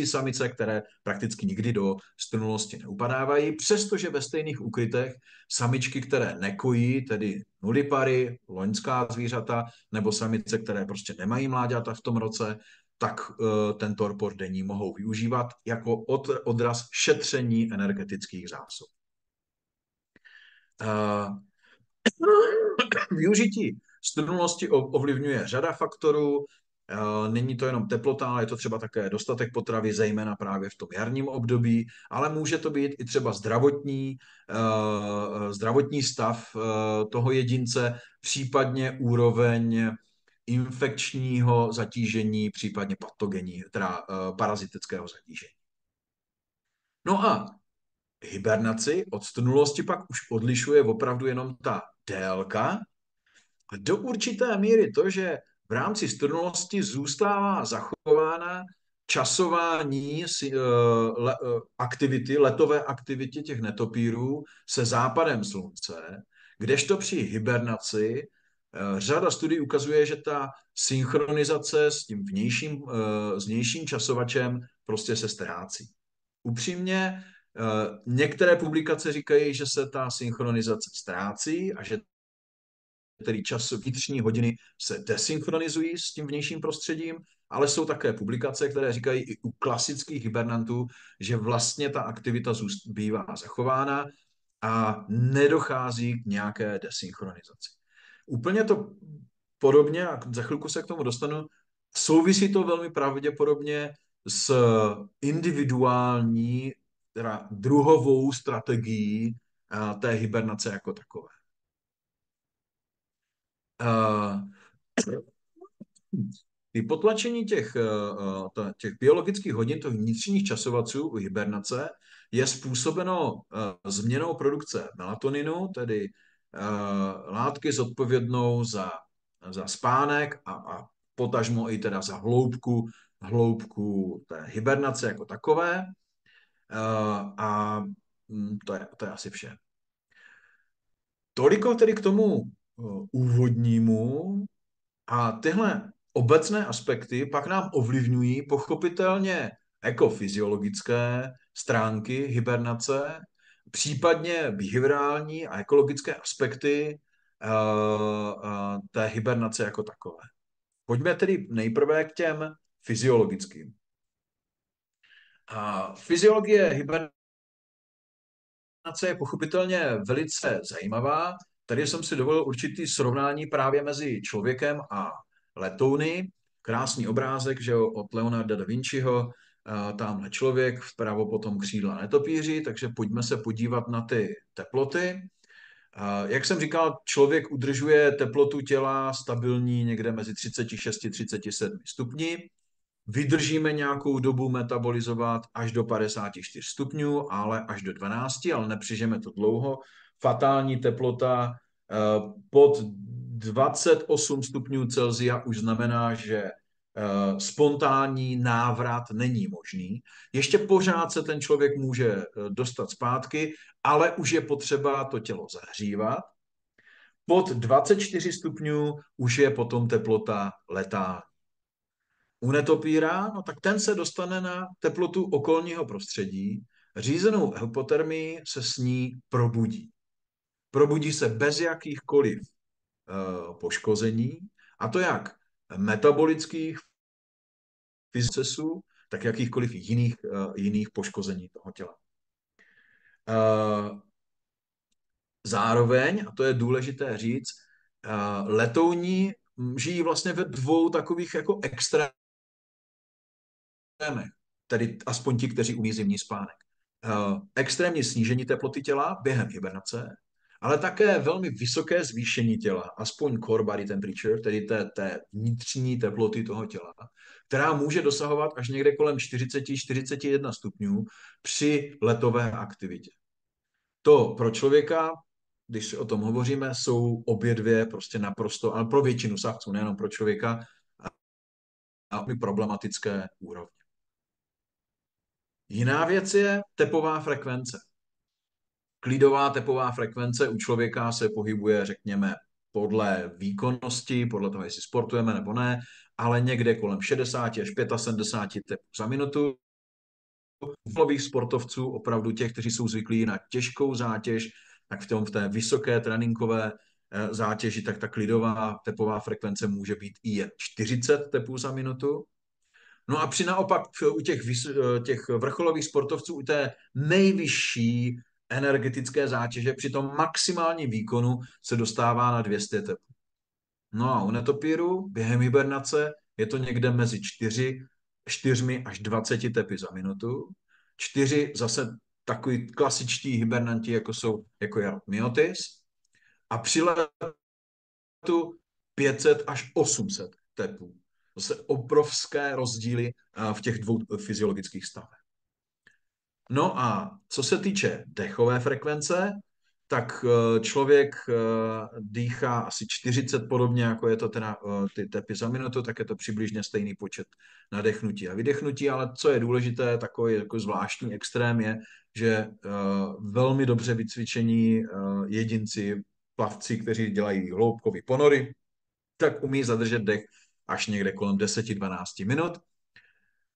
Samice, které prakticky nikdy do strunulosti neupadávají, přestože ve stejných úkrytech samičky, které nekojí, tedy nulipary, loňská zvířata, nebo samice, které prostě nemají mláďata v tom roce, tak ten torpor denní mohou využívat jako odraz šetření energetických zásob. Využití strunulosti ovlivňuje řada faktorů. Není to jenom teplota, ale je to třeba také dostatek potravy, zejména právě v tom jarním období, ale může to být i třeba zdravotní stav toho jedince, případně úroveň infekčního zatížení, případně patogenní, teda parazitického zatížení. No a hibernaci od strnulosti pak už odlišuje opravdu jenom ta délka. Do určité míry to, že v rámci strnulosti zůstává zachována časování aktivity, letové aktivity těch netopírů se západem slunce, kdežto při hibernaci řada studií ukazuje, že ta synchronizace s tím vnějším časovačem prostě se ztrácí. Upřímně, některé publikace říkají, že se ta synchronizace ztrácí a že tedy čas vnitřní hodiny se desynchronizují s tím vnějším prostředím, ale jsou také publikace, které říkají i u klasických hibernantů, že vlastně ta aktivita bývá zachována a nedochází k nějaké desynchronizaci. Úplně to podobně, a za chvilku se k tomu dostanu, souvisí to velmi pravděpodobně s individuální, teda druhovou strategií té hibernace jako takové. Ty potlačení těch biologických hodin, těch vnitřních časovaců u hibernace, je způsobeno změnou produkce melatoninu, tedy látky zodpovědnou za spánek a potažmo i teda za hloubku té hibernace jako takové. A to je asi vše. Toliko tedy k tomu úvodnímu. A tyhle obecné aspekty pak nám ovlivňují pochopitelně ekofyziologické stránky hibernace, případně behaviorální a ekologické aspekty té hibernace jako takové. Pojďme tedy nejprve k těm fyziologickým. Fyziologie hibernace je pochopitelně velice zajímavá. Tady jsem si dovolil určitý srovnání právě mezi člověkem a letouny. Krásný obrázek, že jo, od Leonarda da Vinciho. Tamhle člověk, vpravo potom křídla netopíři, takže pojďme se podívat na ty teploty. Jak jsem říkal, člověk udržuje teplotu těla stabilní někde mezi 36 a 37 stupni. Vydržíme nějakou dobu metabolizovat až do 54 stupňů, ale až do 12, ale nepřežijeme to dlouho. Fatální teplota pod 28 stupňů Celsia už znamená, že spontánní návrat není možný. Ještě pořád se ten člověk může dostat zpátky, ale už je potřeba to tělo zahřívat. Pod 24 stupňů už je potom teplota letální. U netopíra, no tak ten se dostane na teplotu okolního prostředí, řízenou hypotermii se s ní probudí. Probudí se bez jakýchkoliv poškození, a to jak metabolických procesů, tak jakýchkoliv jiných poškození toho těla. Zároveň, a to je důležité říct, letouní žijí vlastně ve dvou takových jako extrémech, tedy aspoň ti, kteří umí zimní spánek. Extrémní snížení teploty těla během hibernace, ale také velmi vysoké zvýšení těla, aspoň core body temperature, tedy té vnitřní teploty toho těla, která může dosahovat až někde kolem 40-41 stupňů při letové aktivitě. To pro člověka, když si o tom hovoříme, jsou obě dvě prostě naprosto, ale pro většinu savců, nejenom pro člověka, a problematické úrovně. Jiná věc je tepová frekvence. Klidová tepová frekvence u člověka se pohybuje, řekněme, podle výkonnosti, podle toho, jestli sportujeme nebo ne, ale někde kolem 60 až 75 tepů za minutu. U sportovců, opravdu těch, kteří jsou zvyklí na těžkou zátěž, tak v té vysoké tréninkové zátěži, tak ta klidová tepová frekvence může být i 40 tepů za minutu. No a při naopak u těch vrcholových sportovců, u té nejvyšší energetické zátěže, při tom maximálním výkonu se dostává na 200 tepů. No a u netopíru během hibernace je to někde mezi 4 až 20 tepy za minutu. 4 zase takový klasičtí hibernanti, jako je myotis. A při letu 500 až 800 tepů. Zase obrovské rozdíly v těch dvou fyziologických stavech. No a co se týče dechové frekvence, tak člověk dýchá asi 40 podobně, jako je to teda ty tepy za minutu, tak je to přibližně stejný počet nadechnutí a vydechnutí, ale co je důležité, takový jako zvláštní extrém je, že velmi dobře vycvičení jedinci, plavci, kteří dělají hloubkové ponory, tak umí zadržet dech až někde kolem 10-12 minut.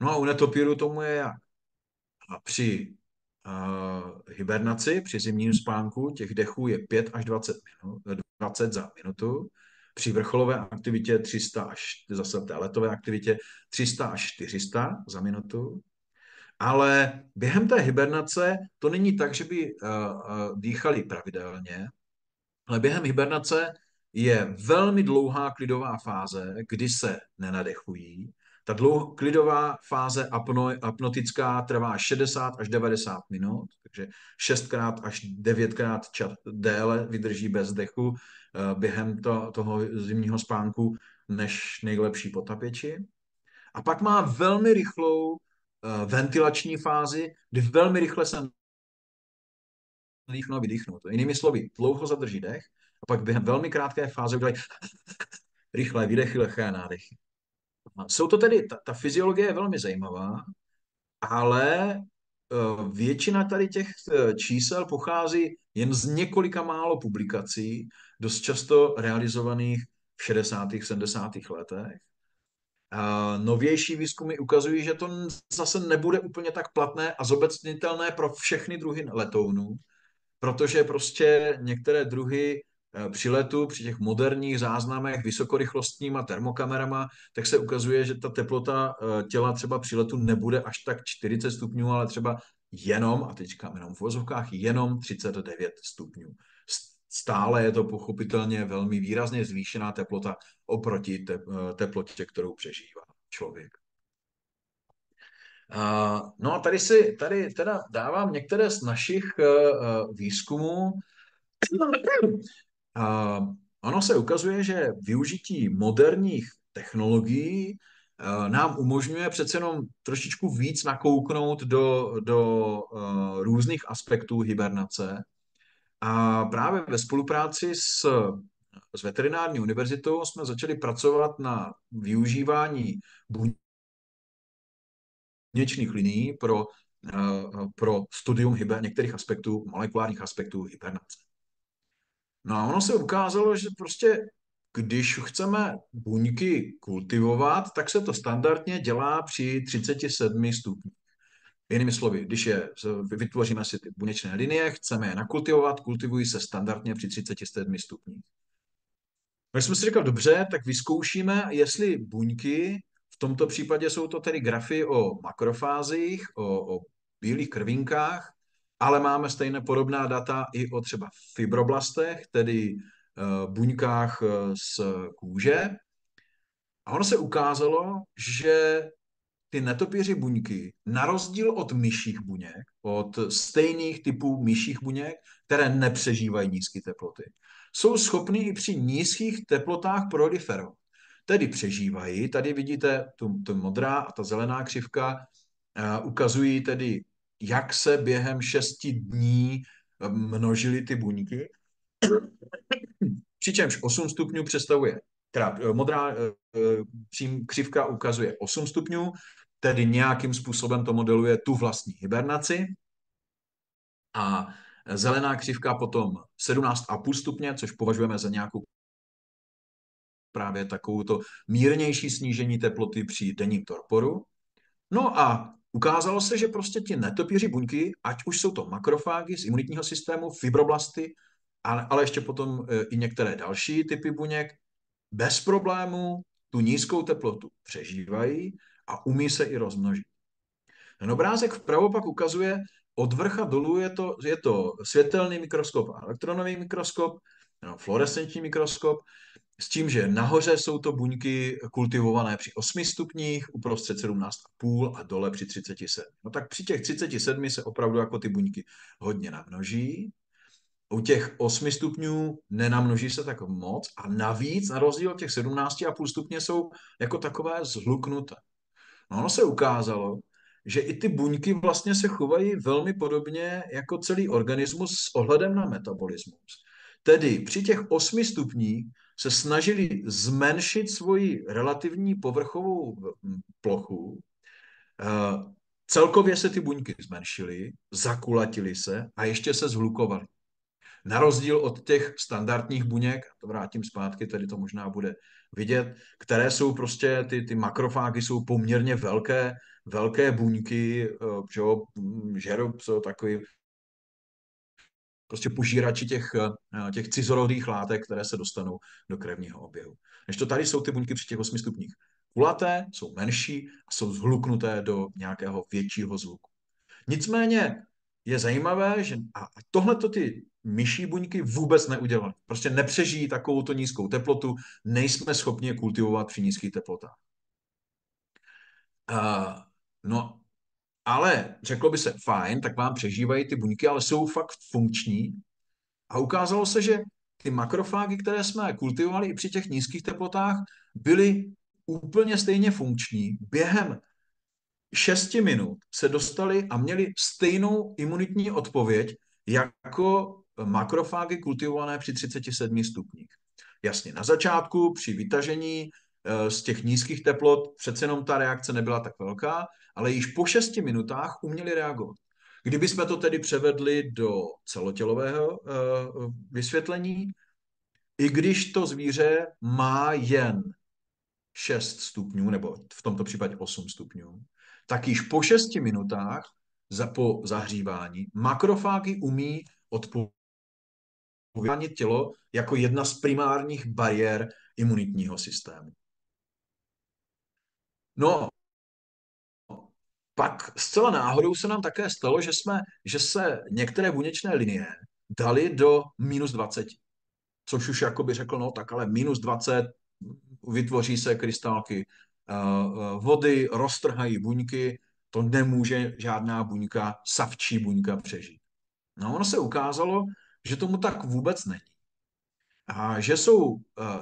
No a u netopíru tomu je jak? A při hibernaci, při zimním spánku, těch dechů je 5 až 20 minut, 20 za minutu. Při vrcholové aktivitě 300 až, zase té letové aktivitě 300 až 400 za minutu. Ale během té hibernace to není tak, že by dýchali pravidelně, ale během hibernace je velmi dlouhá klidová fáze, kdy se nenadechují. Ta klidová fáze apnotická trvá 60 až 90 minut, takže 6x až 9x déle vydrží bez dechu během toho zimního spánku než nejlepší potapěči. A pak má velmi rychlou ventilační fázi, kdy velmi rychle se nadýchnou a vydýchnou. Jinými slovy, dlouho zadrží dech a pak během velmi krátké fáze udělají rychlé výdechy, lehké nádechy. Jsou to tedy, ta fyziologie je velmi zajímavá, ale většina tady těch čísel pochází jen z několika málo publikací, dost často realizovaných v 60. 70. letech. Novější výzkumy ukazují, že to zase nebude úplně tak platné a zobecnitelné pro všechny druhy letounů, protože prostě některé druhy při letu, při těch moderních záznamech vysokorychlostníma termokamerama, tak se ukazuje, že ta teplota těla třeba při letu nebude až tak 40 stupňů, ale třeba jenom, a teď říkám jenom v vozovkách, jenom 39 stupňů. Stále je to pochopitelně velmi výrazně zvýšená teplota oproti teplotě, kterou přežívá člověk. No a tady teda dávám některé z našich výzkumů. Ono se ukazuje, že využití moderních technologií nám umožňuje přece jenom trošičku víc nakouknout do různých aspektů hibernace. A právě ve spolupráci s veterinární univerzitou jsme začali pracovat na využívání buněčných linií pro studium některých aspektů, molekulárních aspektů hibernace. No a ono se ukázalo, že prostě když chceme buňky kultivovat, tak se to standardně dělá při 37 stupních. Jinými slovy, vytvoříme si ty buněčné linie, chceme je nakultivovat, kultivují se standardně při 37 stupních. No, jsme si říkali, dobře, tak vyzkoušíme, jestli buňky, v tomto případě jsou to tedy grafy o makrofázích, o bílých krvinkách, ale máme stejné podobná data i o třeba fibroblastech, tedy buňkách z kůže. A ono se ukázalo, že ty netopíři buňky, na rozdíl od myších buněk, od stejných typů myších buněk, které nepřežívají nízké teploty, jsou schopny i při nízkých teplotách proliferovat. Tedy přežívají. Tady vidíte tu modrá a ta zelená křivka ukazují tedy, jak se během 6 dní množily ty buňky. Přičemž 8 stupňů představuje, teda modrá křivka ukazuje 8 stupňů, tedy nějakým způsobem to modeluje tu vlastní hibernaci. A zelená křivka potom 17,5 stupně, což považujeme za nějakou právě takovouto mírnější snížení teploty při denním torporu. No a ukázalo se, že prostě ti netopíři buňky, ať už jsou to makrofágy z imunitního systému, fibroblasty, ale ještě potom i některé další typy buněk, bez problémů tu nízkou teplotu přežívají a umí se i rozmnožit. Ten obrázek vpravo pak ukazuje, od vrcha dolů je to světelný mikroskop a elektronový mikroskop, fluorescenční mikroskop, s tím, že nahoře jsou to buňky kultivované při 8 stupních, uprostřed 17,5 a dole při 37. No tak při těch 37 se opravdu jako ty buňky hodně namnoží. U těch 8 stupňů nenamnoží se tak moc a navíc na rozdíl od těch 17,5 stupně jsou jako takové zhluknuté. No ono se ukázalo, že i ty buňky vlastně se chovají velmi podobně jako celý organismus s ohledem na metabolismus. Tedy při těch 8 stupních se snažili zmenšit svoji relativní povrchovou plochu. Celkově se ty buňky zmenšily, zakulatily se a ještě se zhlukovaly. Na rozdíl od těch standardních buněk, to vrátím zpátky, tady to možná bude vidět, které jsou prostě, ty makrofágy jsou poměrně velké buňky, že jo, žerou, jsou takový prostě požírači těch cizorodých látek, které se dostanou do krevního oběhu. Než to tady jsou ty buňky při těch 8 stupních kulaté, jsou menší a jsou zhluknuté do nějakého většího zvuku. Nicméně je zajímavé, že a tohleto ty myší buňky vůbec neudělaly. Prostě nepřežijí takovouto nízkou teplotu, nejsme schopni je kultivovat při nízkých teplotách. No, ale řeklo by se, fajn, tak vám přežívají ty buňky, ale jsou fakt funkční. A ukázalo se, že ty makrofágy, které jsme kultivovali i při těch nízkých teplotách, byly úplně stejně funkční. Během 6 minut se dostali a měli stejnou imunitní odpověď jako makrofágy kultivované při 37 stupních. Jasně, na začátku při vytažení z těch nízkých teplot přece jenom ta reakce nebyla tak velká, ale již po 6 minutách uměli reagovat. Kdybychom to tedy převedli do celotělového vysvětlení, i když to zvíře má jen 6 stupňů, nebo v tomto případě 8 stupňů, tak již po 6 minutách po zahřívání makrofágy umí odpovědět tělo jako jedna z primárních bariér imunitního systému. No, pak zcela náhodou se nám také stalo, že se některé buněčné linie daly do -20. Což už jakoby řekl, no tak ale -20, vytvoří se krystálky vody, roztrhají buňky, to nemůže žádná buňka, savčí buňka přežít. No ono se ukázalo, že tomu tak vůbec není. A že jsou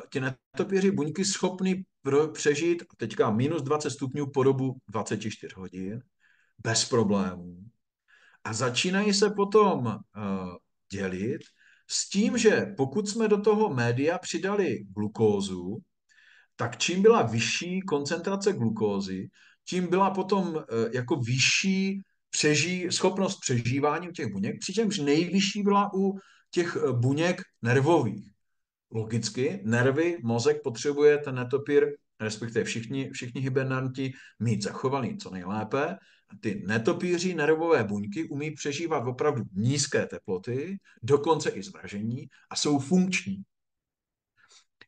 ti netopíři buňky schopny přežít teďka -20 stupňů po dobu 24 hodin bez problémů. A začínají se potom dělit s tím, že pokud jsme do toho média přidali glukózu, tak čím byla vyšší koncentrace glukózy, tím byla potom jako vyšší schopnost přežívání u těch buněk, přičemž nejvyšší byla u těch buněk nervových. Logicky, nervy, mozek potřebuje ten netopír, respektive všichni hibernanti, mít zachovaný co nejlépe. Ty netopíří nervové buňky umí přežívat opravdu nízké teploty, dokonce i zmražení a jsou funkční.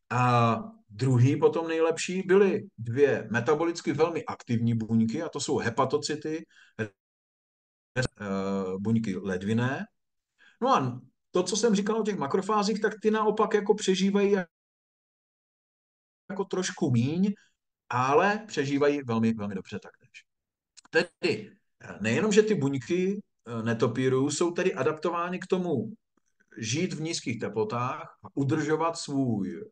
A druhý potom nejlepší byly dvě metabolicky velmi aktivní buňky, a to jsou hepatocyty, buňky ledviné. No a to, co jsem říkal o těch makrofázích, tak ty naopak jako přežívají jako trošku míň, ale přežívají velmi, velmi dobře taktéž. Tedy nejenom, že ty buňky netopírů jsou tedy adaptovány k tomu žít v nízkých teplotách a udržovat svůj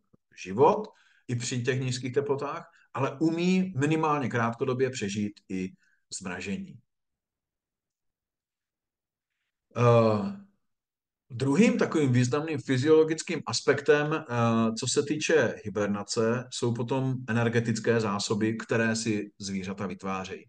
život i při těch nízkých teplotách, ale umí minimálně krátkodobě přežít i zmražení. Druhým takovým významným fyziologickým aspektem, co se týče hibernace, jsou potom energetické zásoby, které si zvířata vytvářejí.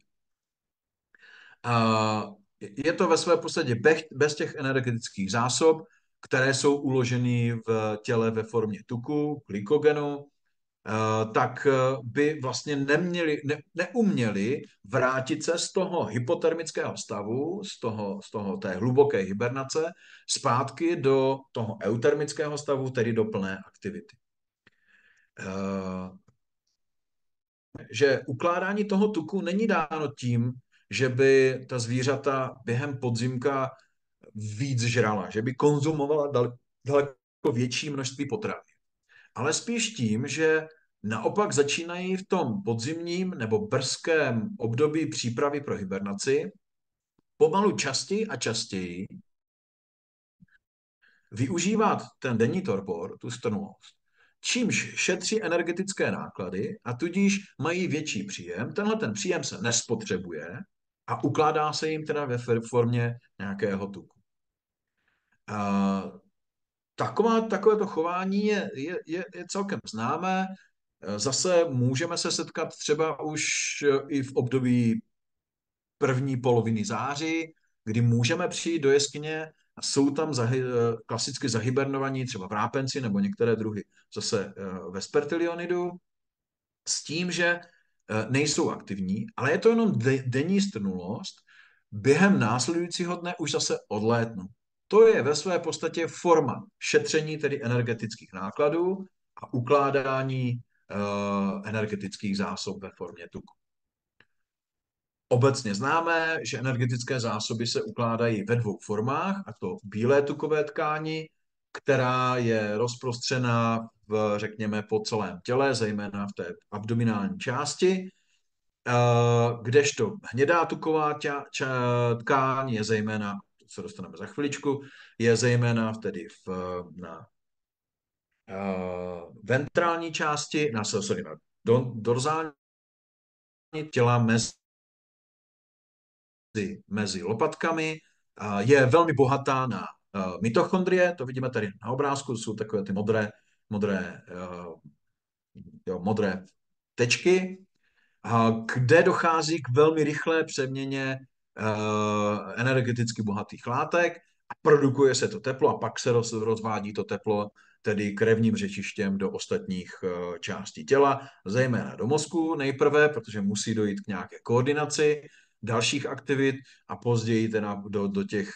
Je to ve své podstatě bez těch energetických zásob, které jsou uloženy v těle ve formě tuku, glykogenu, tak by vlastně neuměli vrátit se z toho hypotermického stavu, té hluboké hibernace, zpátky do toho eutermického stavu, tedy do plné aktivity. Že ukládání toho tuku není dáno tím, že by ta zvířata během podzimka víc žrala, že by konzumovala daleko větší množství potravy. Ale spíš tím, že naopak začínají v tom podzimním nebo brzkém období přípravy pro hibernaci pomalu častěji a častěji využívat ten denní torpor, tu strnulost, čímž šetří energetické náklady a tudíž mají větší příjem. Tenhle ten příjem se nespotřebuje a ukládá se jim teda ve formě nějakého tuku. Takovéto chování je celkem známé. Zase můžeme se setkat třeba už i v období první poloviny září, kdy můžeme přijít do jeskyně a jsou tam klasicky zahybernovaní třeba vrápenci nebo některé druhy zase vespertilionidu s tím, že nejsou aktivní, ale je to jenom denní strnulost, během následujícího dne už zase odlétnou. To je ve své podstatě forma šetření tedy energetických nákladů a ukládání energetických zásob ve formě tuku. Obecně známe, že energetické zásoby se ukládají ve dvou formách, a to bílé tukové tkáni, která je rozprostřená řekněme, po celém těle, zejména v té abdominální části, kdežto hnědá tuková tkáň je zejména, to se dostaneme za chviličku, je zejména tedy na ventrální části, na dorzální těla mezi lopatkami, je velmi bohatá na mitochondrie, to vidíme tady na obrázku, jsou takové ty modré tečky, kde dochází k velmi rychlé přeměně energeticky bohatých látek a produkuje se to teplo a pak se rozvádí to teplo tedy krevním řečištěm do ostatních částí těla, zejména do mozku nejprve, protože musí dojít k nějaké koordinaci dalších aktivit a později teda do těch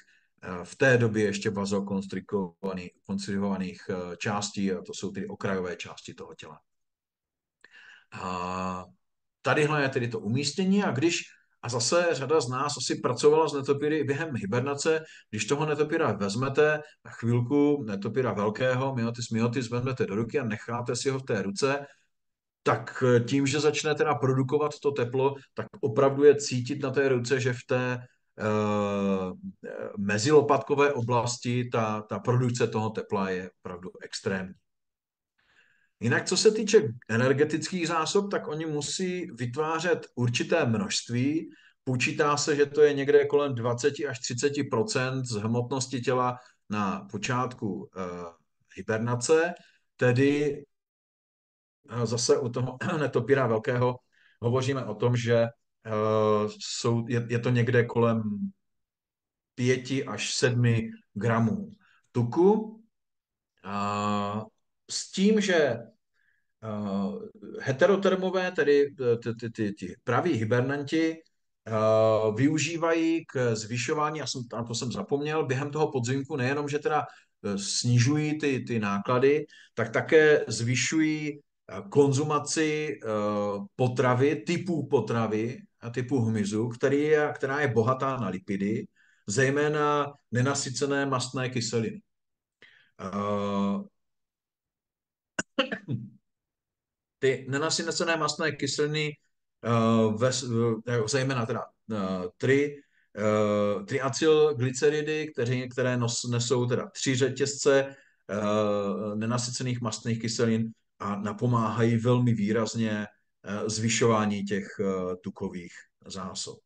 v té době ještě vazokonstriktovaných částí, a to jsou ty okrajové části toho těla. A tadyhle je tedy to umístění a zase řada z nás asi pracovala s netopíry i během hibernace. Když toho netopíra vezmete na chvilku, netopíra velkého, myotis vezmete do ruky a necháte si ho v té ruce, tak tím, že začne teda produkovat to teplo, tak opravdu je cítit na té ruce, že v té mezilopatkové oblasti ta produkce toho tepla je opravdu extrémní. Jinak, co se týče energetických zásob, tak oni musí vytvářet určité množství. Počítá se, že to je někde kolem 20 až 30 z hmotnosti těla na počátku hibernace, tedy zase u toho netopíra velkého hovoříme o tom, že je to někde kolem 5 až 7 gramů tuku. S tím, že heterotermové, tedy ty praví hibernanti, využívají k zvyšování, na to jsem zapomněl, během toho podzimku nejenom, že teda snižují ty náklady, tak také zvyšují konzumaci potravy, typu hmyzu, která je bohatá na lipidy, zejména nenasycené mastné kyseliny. Ty nenasycené mastné kyseliny, zejména teda triacylglyceridy, které nesou teda 3 řetězce nenasycených mastných kyselin a napomáhají velmi výrazně zvyšování těch tukových zásob.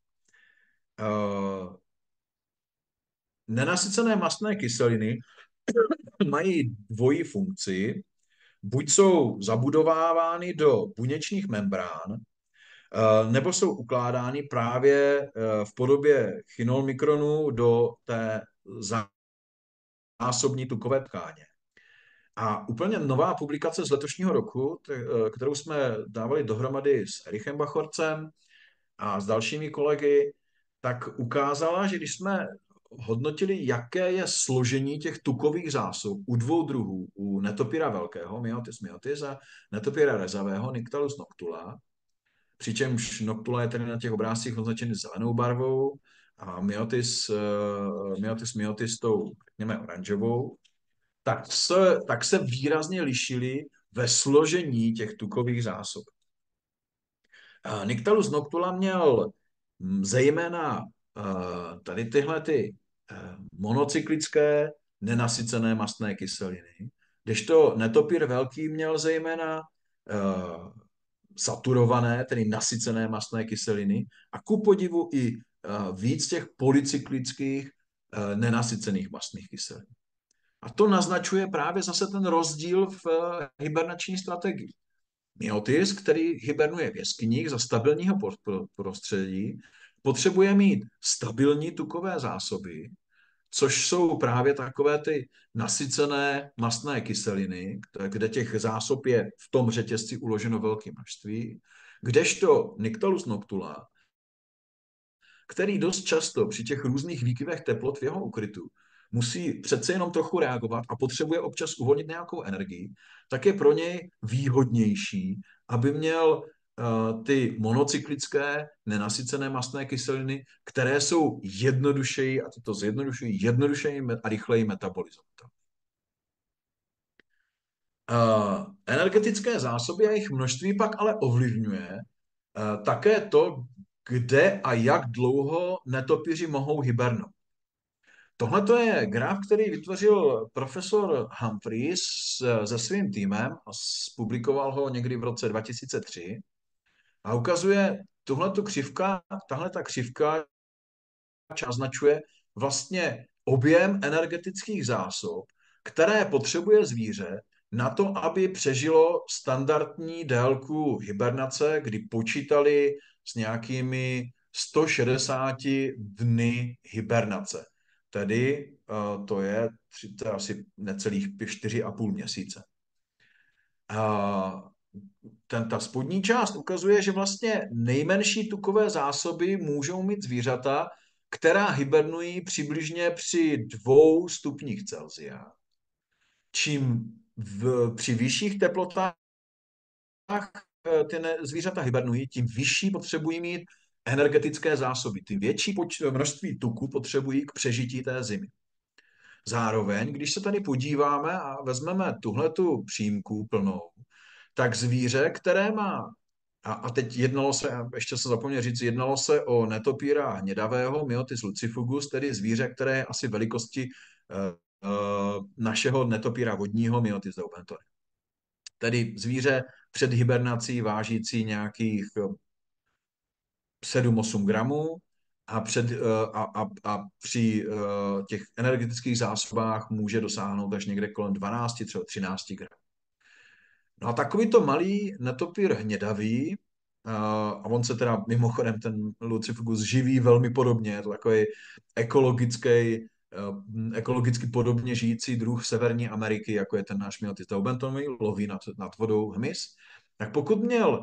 Nenasycené mastné kyseliny mají dvojí funkci. Buď jsou zabudovávány do buněčných membrán, nebo jsou ukládány právě v podobě chinolmikronů do té zásobní tukové tkáně. A úplně nová publikace z letošního roku, kterou jsme dávali dohromady s Erichem Bachorcem a s dalšími kolegy, tak ukázala, že když jsme hodnotili, jaké je složení těch tukových zásob u dvou druhů, u netopíra velkého, myotis a netopíra rezavého, Nyctalus noctula, přičemž noctula je tedy na těch obrázcích označený zelenou barvou a myotis tou, řekněme, oranžovou, tak se výrazně lišily ve složení těch tukových zásob. Nyctalus noctula měl zejména tady tyhle monocyklické nenasycené mastné kyseliny, kdežto netopír velký měl zejména saturované, tedy nasycené mastné kyseliny a ku podivu i víc těch polycyklických nenasycených mastných kyselin. A to naznačuje právě zase ten rozdíl v hibernační strategii. Myotis, který hibernuje v jeskyních za stabilního prostředí, potřebuje mít stabilní tukové zásoby, což jsou právě takové ty nasycené mastné kyseliny, kde těch zásob je v tom řetězci uloženo velké množství, kdežto Nyctalus noctula, který dost často při těch různých výkyvech teplot v jeho ukrytu musí přece jenom trochu reagovat a potřebuje občas uvolnit nějakou energii, tak je pro něj výhodnější, aby měl ty monocyklické nenasycené mastné kyseliny, které jsou jednodušeji, a to zjednodušují, jednodušeji a rychleji metabolizovatelné. Energetické zásoby a jejich množství pak ale ovlivňuje také to, kde a jak dlouho netopíři mohou hibernovat. Tohle je graf, který vytvořil profesor Humphreys se svým týmem a publikoval ho někdy v roce 2003 a ukazuje tahle křivka označuje vlastně objem energetických zásob, které potřebuje zvíře na to, aby přežilo standardní délku hibernace, kdy počítali s nějakými 160 dny hibernace. Tedy to je asi necelých 4,5 měsíce. Ta spodní část ukazuje, že vlastně nejmenší tukové zásoby můžou mít zvířata, která hibernují přibližně při 2 stupních Celsia. Čím při vyšších teplotách ty zvířata hibernují, tím vyšší potřebují mít energetické zásoby. Ty větší množství tuku potřebují k přežití té zimy. Zároveň, když se tady podíváme a vezmeme tuhletu přímku plnou, tak zvíře, které má, a teď ještě se zapomněl říct, jednalo se o netopíra hnědavého, Myotis lucifugus, tedy zvíře, které je asi velikosti našeho netopíra vodního, Myotis daubentori. Tedy zvíře před hibernací vážící nějakých 7-8 gramů a při těch energetických zásobách může dosáhnout až někde kolem 12, třeba 13 gramů. No a takovýto malý netopír hnědavý, a on se teda mimochodem, ten Lucifugus živí velmi podobně, je to takový ekologicky podobně žijící druh Severní Ameriky, jako je ten náš Myotis daubentori, loví nad vodou hmyz. Tak pokud měl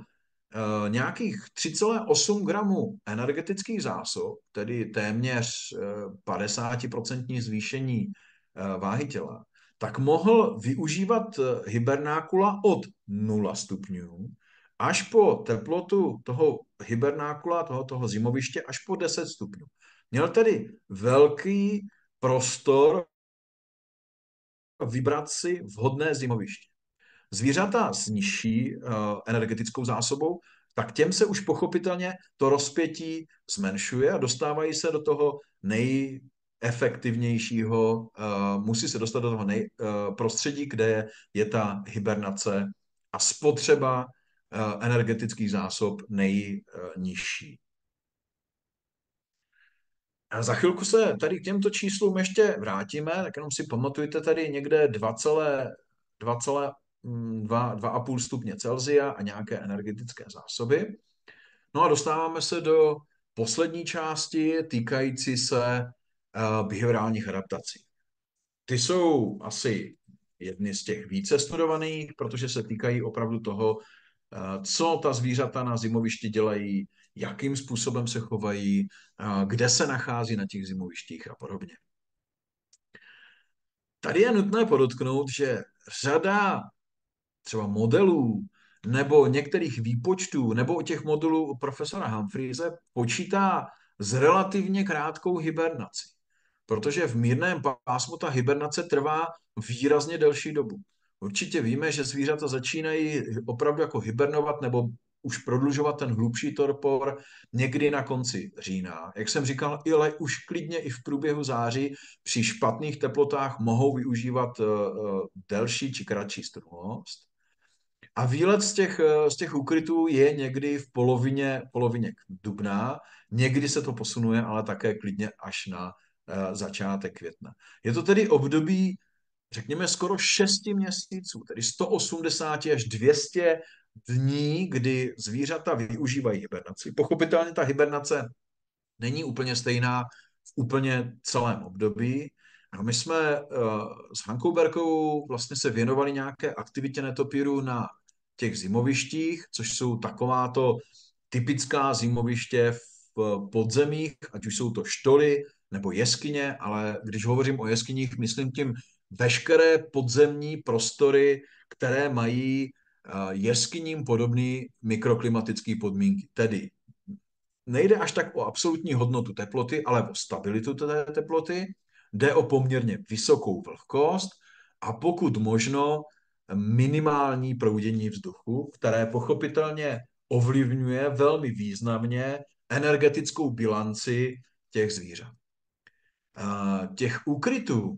nějakých 3,8 gramů energetických zásob, tedy téměř 50% zvýšení váhy těla, tak mohl využívat hibernákula od 0 stupňů až po teplotu toho hibernákula, toho zimoviště, až po 10 stupňů. Měl tedy velký prostor vybrat si vhodné zimoviště. Zvířata s nižší energetickou zásobou, tak těm se už pochopitelně to rozpětí zmenšuje a dostávají se do toho nejefektivnějšího, musí se dostat do toho prostředí, kde je ta hibernace a spotřeba energetických zásob nejnižší. A za chvilku se tady k těmto číslům ještě vrátíme, tak jenom si pamatujte tady někde 2,5 stupně Celsia a nějaké energetické zásoby. No a dostáváme se do poslední části týkající se behaviorálních adaptací. Ty jsou asi jedny z těch více studovaných, protože se týkají opravdu toho, co ta zvířata na zimovišti dělají, jakým způsobem se chovají, kde se nachází na těch zimovištích a podobně. Tady je nutné podotknout, že řada třeba modelů nebo některých výpočtů nebo těch modelů profesora Humphreys počítá s relativně krátkou hibernací, protože v mírném pásmu ta hibernace trvá výrazně delší dobu. Určitě víme, že zvířata začínají opravdu jako hibernovat nebo už prodlužovat ten hlubší torpor někdy na konci října. Jak jsem říkal, už klidně i v průběhu září při špatných teplotách mohou využívat delší či kratší strnulost. A výlet z těch úkrytů je někdy v polovině dubna, někdy se to posunuje, ale také klidně až na začátek května. Je to tedy období, řekněme, skoro 6 měsíců, tedy 180 až 200 dní, kdy zvířata využívají hibernaci. Pochopitelně ta hibernace není úplně stejná v úplně celém období. A my jsme s Hankou Berkou vlastně se věnovali nějaké aktivitě netopýrů na těch zimovištích, což jsou takováto typická zimoviště v podzemích, ať už jsou to štoly nebo jeskyně, ale když hovořím o jeskyních, myslím tím veškeré podzemní prostory, které mají jeskyním podobné mikroklimatické podmínky. Tedy nejde až tak o absolutní hodnotu teploty, ale o stabilitu té teploty, jde o poměrně vysokou vlhkost a pokud možno minimální proudění vzduchu, které pochopitelně ovlivňuje velmi významně energetickou bilanci těch zvířat. Těch úkrytů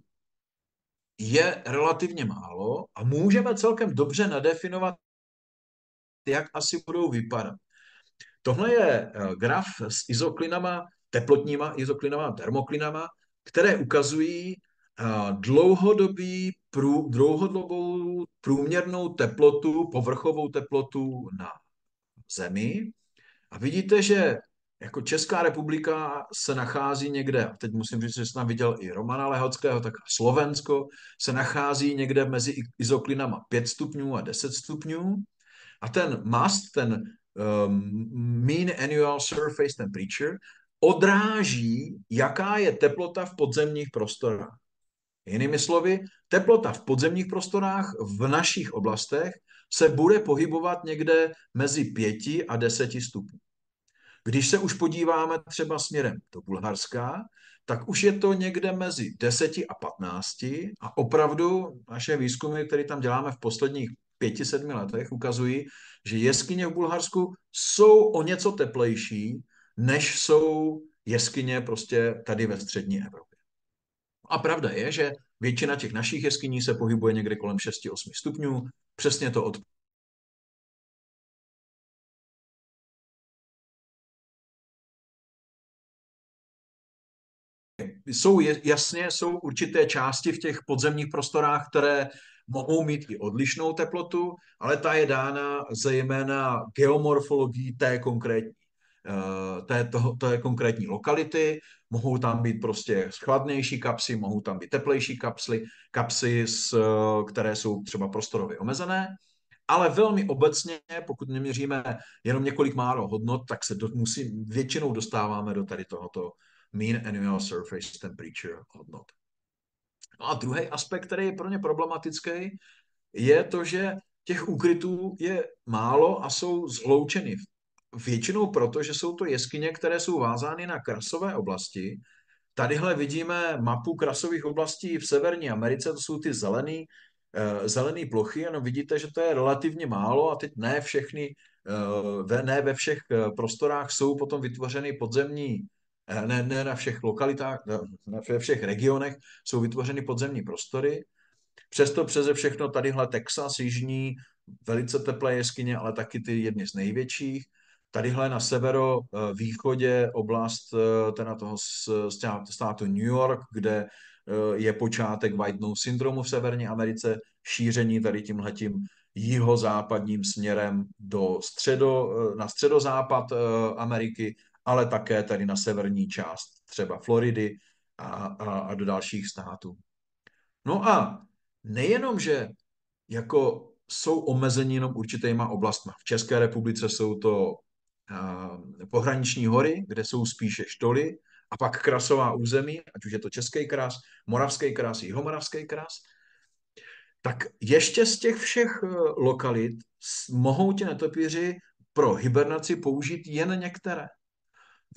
je relativně málo a můžeme celkem dobře nadefinovat, jak asi budou vypadat. Tohle je graf s izoklinama, teplotníma izoklinama, termoklinama, které ukazují dlouhodobou průměrnou teplotu, povrchovou teplotu na Zemi. A vidíte, že jako Česká republika se nachází někde, a teď musím říct, že jsem tam viděl i Romana Lehockého, tak Slovensko se nachází někde mezi izoklinama 5 stupňů a 10 stupňů. A ten MAST, ten Mean Annual Surface Temperature, odráží, jaká je teplota v podzemních prostorách. Jinými slovy, teplota v podzemních prostorách v našich oblastech se bude pohybovat někde mezi 5 a 10 stupňů. Když se už podíváme třeba směrem do Bulharska, tak už je to někde mezi 10 a 15 a opravdu naše výzkumy, které tam děláme v posledních 5-7 letech, ukazují, že jeskyně v Bulharsku jsou o něco teplejší, než jsou jeskyně prostě tady ve střední Evropě. A pravda je, že většina těch našich jeskyní se pohybuje někde kolem 6-8 stupňů, přesně to jsou určité části v těch podzemních prostorách, které mohou mít i odlišnou teplotu, ale ta je dána zejména geomorfologií té konkrétní lokality. Mohou tam být prostě chladnější kapsy, mohou tam být teplejší kapsy, které jsou třeba prostorově omezené, ale velmi obecně, pokud neměříme jenom několik málo hodnot, tak se většinou dostáváme do tady tohoto Mean Annual Surface Temperature hodnot. No a druhý aspekt, který je pro ně problematický, je to, že těch úkrytů je málo a jsou zhloučeny. Většinou proto, že jsou to jeskyně, které jsou vázány na krasové oblasti. Tadyhle vidíme mapu krasových oblastí v Severní Americe, to jsou ty zelené plochy, ano, vidíte, že to je relativně málo a teď ne ve všech prostorách jsou potom vytvořeny podzemní, ne na všech lokalitách, ve všech regionech jsou vytvořeny podzemní prostory. Přesto přeze všechno tadyhle Texas, jižní, velice teplé jeskyně, ale taky ty jedny z největších. Tadyhle na severovýchodě oblast teda toho státu New York, kde je počátek White Nose syndromu v Severní Americe, šíření tady tímhletím jihozápadním směrem na středozápad Ameriky, ale také tady na severní část třeba Floridy a do dalších států. No a nejenom, že jako jsou omezení jenom určitýma oblastmi. V České republice jsou to pohraniční hory, kde jsou spíše štoly, a pak krasová území, ať už je to Český kras, Moravský kras, Jihomoravský kras. Tak ještě z těch všech lokalit mohou ti netopýři pro hibernaci použít jen některé.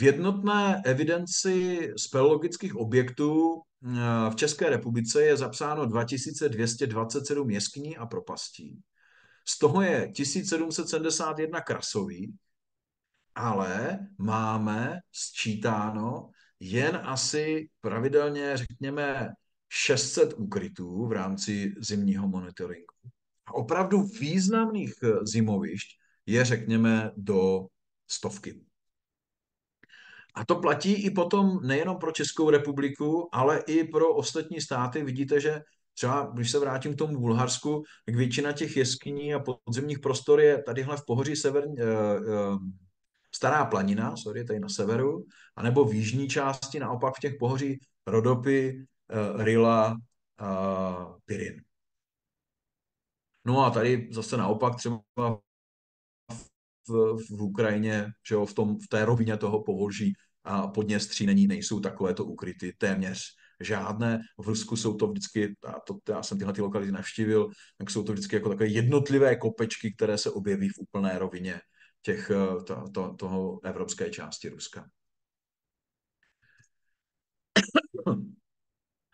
V jednotné evidenci speleologických objektů v České republice je zapsáno 2227 jeskyní a propastí. Z toho je 1771 krasový, ale máme sčítáno jen asi pravidelně, řekněme, 600 úkrytů v rámci zimního monitoringu. A opravdu významných zimovišť je, řekněme, do stovky. A to platí i potom nejenom pro Českou republiku, ale i pro ostatní státy. Vidíte, že třeba, když se vrátím k tomu Bulharsku, tak většina těch jeskyní a podzemních prostor je tadyhle v pohoří Stará planina, sorry, tady na severu, anebo v jižní části, naopak v těch pohoří Rodopy, Rila, Pirin. No a tady zase naopak třeba v Ukrajině, že jo, v té rovině toho Povolží a Podněstří nejsou takovéto ukryty téměř žádné. V Rusku jsou to vždycky, já jsem tyhle ty lokality navštívil, tak jsou to vždycky jako takové jednotlivé kopečky, které se objeví v úplné rovině toho evropské části Ruska.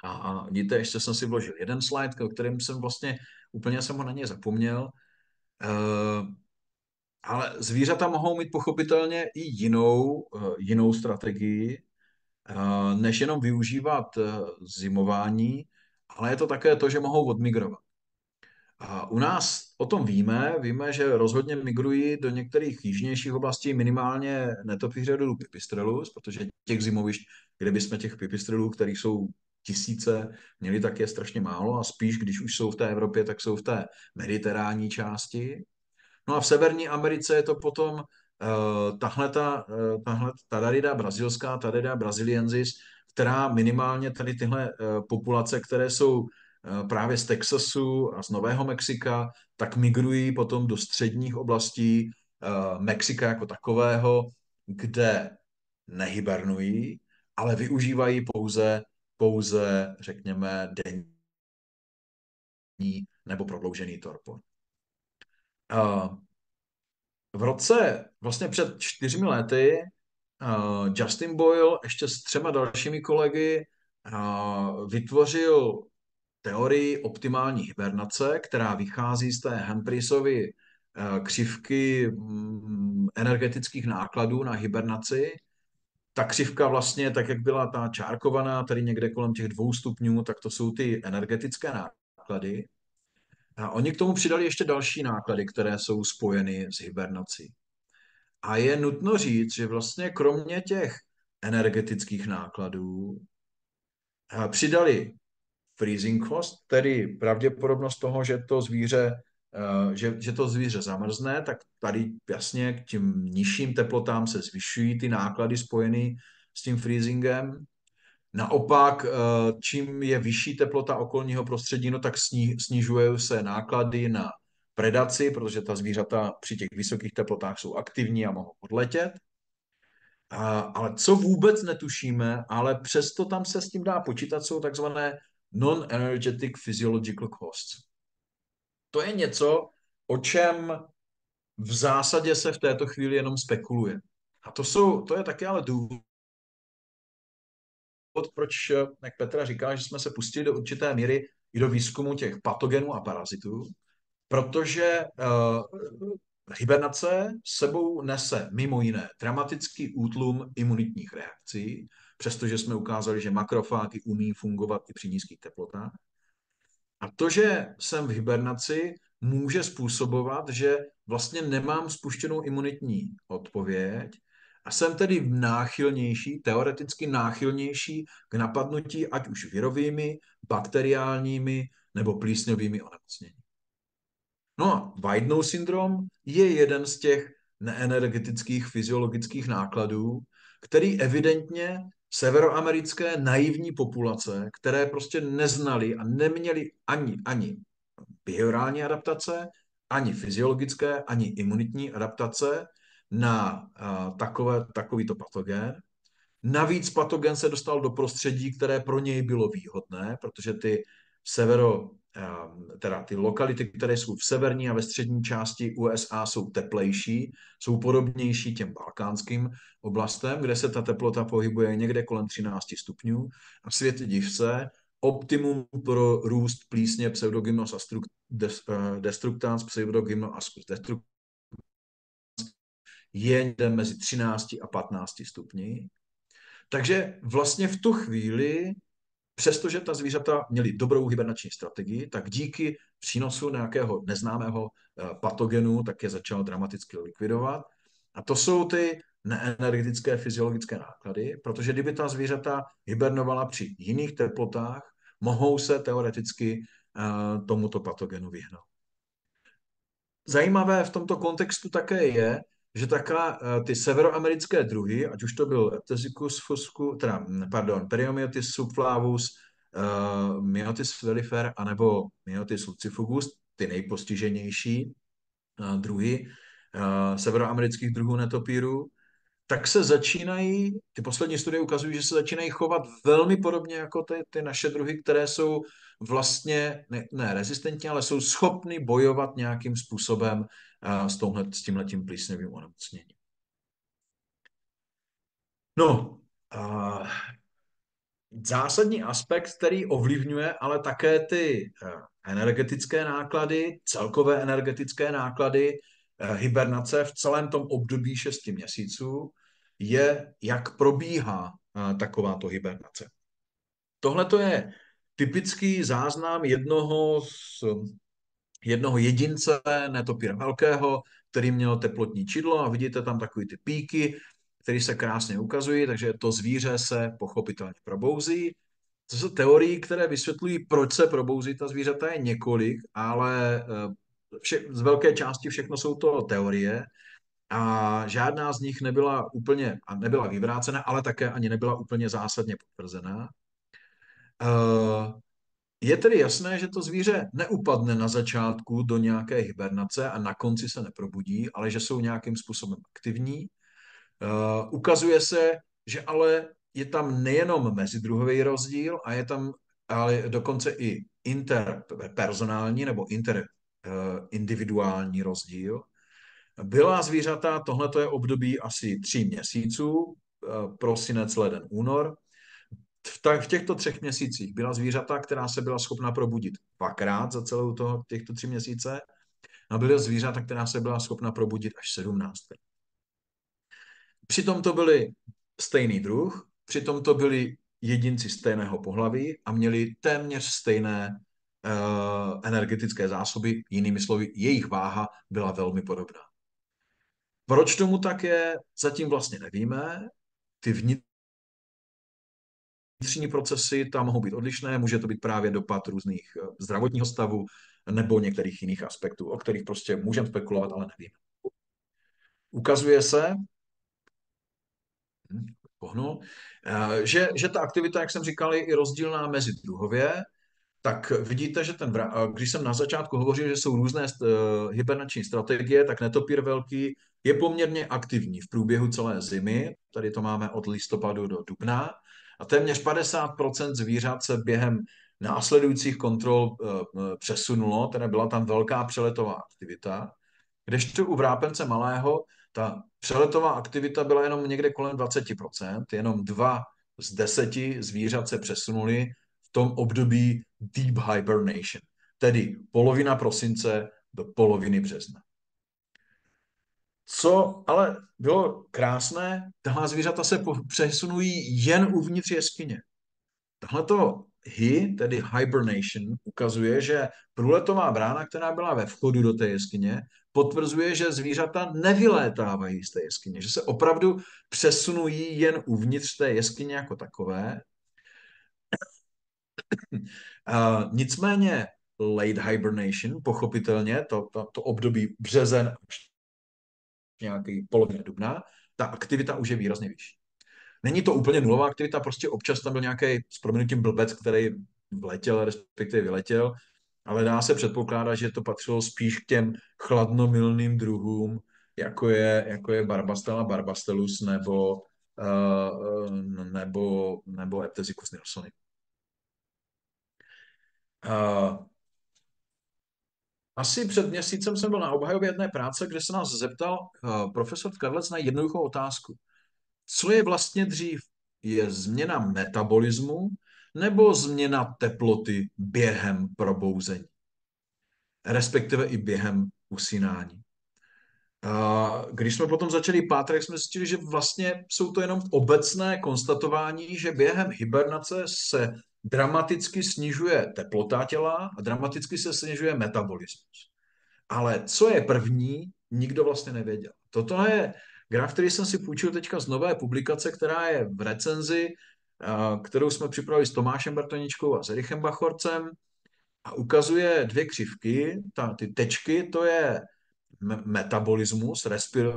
A vidíte, ještě jsem si vložil jeden slide, o kterém jsem vlastně, úplně jsem ho na něj zapomněl. Ale zvířata mohou mít pochopitelně i jinou strategii, než jenom využívat zimování, ale je to také to, že mohou odmigrovat. A u nás o tom víme, že rozhodně migrují do některých jižnějších oblastí minimálně netopýři pipistrellus, protože těch zimovišť, kde bychom těch pipistrellů, kterých jsou tisíce, měli, tak je strašně málo a spíš, když už jsou v té Evropě, tak jsou v té mediteránní části. No a v Severní Americe je to potom tahle Tadarida brazilská, Tadarida braziliensis, která minimálně tady tyhle populace, které jsou právě z Texasu a z Nového Mexika, tak migrují potom do středních oblastí Mexika jako takového, kde nehibernují, ale využívají pouze řekněme, denní nebo prodloužený torpor. V roce, vlastně před 4 lety, Justin Boyle ještě s 3 dalšími kolegy vytvořil teorii optimální hibernace, která vychází z té Humphreysovy křivky energetických nákladů na hibernaci. Ta křivka vlastně, tak jak byla ta čárkovaná, tady někde kolem těch 2 stupňů, tak to jsou ty energetické náklady. A oni k tomu přidali ještě další náklady, které jsou spojeny s hibernací. A je nutno říct, že vlastně kromě těch energetických nákladů přidali freezing cost, tedy pravděpodobnost toho, že to zvíře zamrzne, tak tady jasně k tím nižším teplotám se zvyšují ty náklady spojené s tím freezingem. Naopak, čím je vyšší teplota okolního prostředí, no tak snižují se náklady na predaci, protože ta zvířata při těch vysokých teplotách jsou aktivní a mohou odletět. Ale co vůbec netušíme, ale přesto tam se s tím dá počítat, jsou takzvané non-energetic physiological costs. To je něco, o čem v zásadě se v této chvíli jenom spekuluje. A to je taky ale důvod, proč, jak Petra říká, že jsme se pustili do určité míry i do výzkumu těch patogenů a parazitů, protože hibernace sebou nese mimo jiné dramatický útlum imunitních reakcí, přestože jsme ukázali, že makrofágy umí fungovat i při nízkých teplotách. A to, že jsem v hibernaci, může způsobovat, že vlastně nemám spuštěnou imunitní odpověď a jsem tedy teoreticky náchylnější k napadnutí ať už virovými, bakteriálními nebo plísňovými onemocněními. No a white nose syndrom je jeden z těch neenergetických fyziologických nákladů, který evidentně severoamerické naivní populace, které prostě neznali a neměli ani behaviorální adaptace, ani fyziologické, ani imunitní adaptace na takovýto patogen. Navíc patogen se dostal do prostředí, které pro něj bylo výhodné, protože ty lokality, které jsou v severní a ve střední části USA, jsou teplejší, jsou podobnější těm balkánským oblastem, kde se ta teplota pohybuje někde kolem 13 stupňů. A v světě div se, optimum pro růst plísně Pseudogymnos destructans, Pseudogymnos destructans je někde mezi 13 a 15 stupni. Takže vlastně v tu chvíli, přestože ta zvířata měly dobrou hibernační strategii, tak díky přínosu nějakého neznámého patogenu, tak je začal dramaticky likvidovat. A to jsou ty neenergetické fyziologické náklady, protože kdyby ta zvířata hibernovala při jiných teplotách, mohou se teoreticky tomuto patogenu vyhnout. Zajímavé v tomto kontextu také je, že ty severoamerické druhy, ať už to byl Ptesicus fuscus, Periomyotis subflavus, Myotis velifer, anebo Myotis lucifugus, ty nejpostiženější druhy severoamerických druhů netopírů, tak se začínají, ty poslední studie ukazují, že se začínají chovat velmi podobně jako ty naše druhy, které jsou vlastně ne rezistentní, ale jsou schopny bojovat nějakým způsobem s tímhletím plísňovým onemocněním. No, zásadní aspekt, který ovlivňuje ale také ty energetické náklady, celkové energetické náklady hibernace v celém tom období 6 měsíců, je, jak probíhá takováto hibernace. Tohle to je typický záznam jednoho jedince netopíra velkého, který měl teplotní čidlo a vidíte tam takový ty píky, které se krásně ukazují, takže to zvíře se pochopitelně probouzí. To jsou teorie, které vysvětlují, proč se probouzí ta zvířata, je několik, ale z velké části všechno jsou to teorie a žádná z nich nebyla vyvrácena, ale také ani nebyla úplně zásadně potvrzená. Je tedy jasné, že to zvíře neupadne na začátku do nějaké hibernace a na konci se neprobudí, ale že jsou nějakým způsobem aktivní. Ukazuje se, že ale je tam nejenom mezidruhový rozdíl, a je tam ale dokonce i interpersonální nebo interindividuální rozdíl. Byla zvířata, tohle je období asi 3 měsíců, prosinec, leden, únor. V těchto 3 měsících byla zvířata, která se byla schopna probudit 2krát za celou těchto 3 měsíce, a byla zvířata, která se byla schopna probudit až 17krát. Přitom to byly stejný druh, přitom to byli jedinci stejného pohlaví a měli téměř stejné energetické zásoby, jinými slovy, jejich váha byla velmi podobná. Proč tomu tak je, zatím vlastně nevíme. Ty vnitřní procesy tam mohou být odlišné, může to být právě dopad různých zdravotního stavu nebo některých jiných aspektů, o kterých prostě můžeme spekulovat, ale nevíme. Ukazuje se, že ta aktivita, jak jsem říkal, je i rozdílná mezi druhově, tak vidíte, že když jsem na začátku hovořil, že jsou různé hibernační strategie, tak netopír velký je poměrně aktivní v průběhu celé zimy. Tady to máme od listopadu do dubna. A téměř 50% zvířat se během následujících kontrol přesunulo, teda byla tam velká přeletová aktivita. Kdežto u vrápence malého ta přeletová aktivita byla jenom někde kolem 20%, jenom 2 z 10 zvířat se přesunuli v tom období deep hibernation, tedy polovina prosince do poloviny března. Co ale bylo krásné, tahle zvířata se přesunují jen uvnitř jeskyně. Tohleto tedy hibernation, ukazuje, že průletová brána, která byla ve vchodu do té jeskyně, potvrzuje, že zvířata nevylétávají z té jeskyně, že se opravdu přesunují jen uvnitř té jeskyně jako takové. Nicméně late hibernation, pochopitelně, to období březen až nějaký polovina dubna, ta aktivita už je výrazně vyšší. Není to úplně nulová aktivita, prostě občas tam byl nějaký s prominutím blbec, který vletěl, respektive vyletěl, ale dá se předpokládat, že to patřilo spíš k těm chladnomilným druhům, jako je Barbastella barbastellus nebo Eptesicus nilssoni. Asi před měsícem jsem byl na obhajobě jedné práce, kde se nás zeptal profesor Tkarlec na jednoduchou otázku. Co je vlastně dřív? Je změna metabolismu nebo změna teploty během probouzení, respektive i během usínání. A když jsme potom začali pátrat, tak jsme zjistili, že vlastně jsou to jenom obecné konstatování, že během hibernace se dramaticky snižuje teplota těla a dramaticky se snižuje metabolismus. Ale co je první, nikdo vlastně nevěděl. Toto je graf, který jsem si půjčil teďka z nové publikace, která je v recenzi, kterou jsme připravili s Tomášem Bertoničkou a s Erichem Bachorcem a ukazuje dvě křivky. Ty tečky, to je metabolismus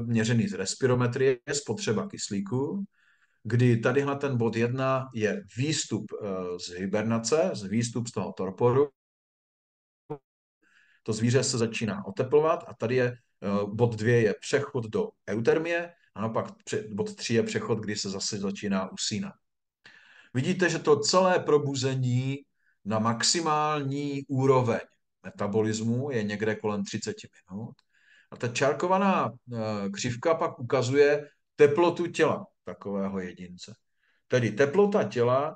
měřený z respirometrie, spotřeba kyslíku, kdy tadyhle ten bod 1 je výstup z hibernace, výstup z toho torporu. To zvíře se začíná oteplovat a tady je bod 2 je přechod do eutermie a naopak bod 3 je přechod, kdy se zase začíná usínat. Vidíte, že to celé probuzení na maximální úroveň metabolismu je někde kolem 30 minut. A ta čárkovaná křivka pak ukazuje teplotu těla takového jedince. Tedy teplota těla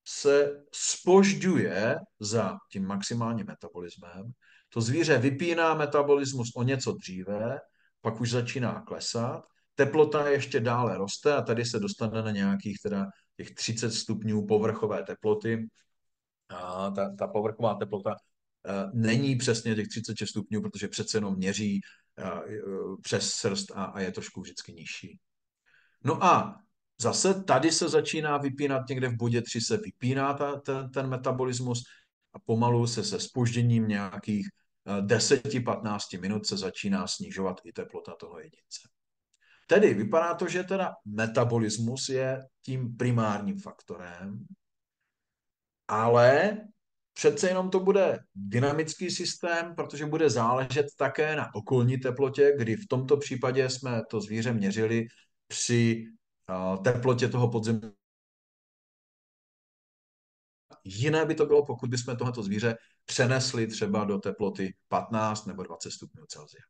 se zpožďuje za tím maximálním metabolismem. To zvíře vypíná metabolismus o něco dříve, pak už začíná klesat. Teplota ještě dále roste a tady se dostane na nějakých teda těch 30 stupňů povrchové teploty. A ta povrchová teplota není přesně těch 36 stupňů, protože přece jenom měří přes srst a je trošku vždycky nižší. No a zase tady se začíná vypínat, někde v bodě 3 se vypíná ten metabolismus a pomalu se zpožděním nějakých 10-15 minut se začíná snižovat i teplota toho jedince. Tedy vypadá to, že teda metabolismus je tím primárním faktorem, ale přece jenom to bude dynamický systém, protože bude záležet také na okolní teplotě, kdy v tomto případě jsme to zvíře měřili při teplotě toho podzemí. Jiné by to bylo, pokud bychom tohoto zvíře přenesli třeba do teploty 15 nebo 20 stupňů Celsia.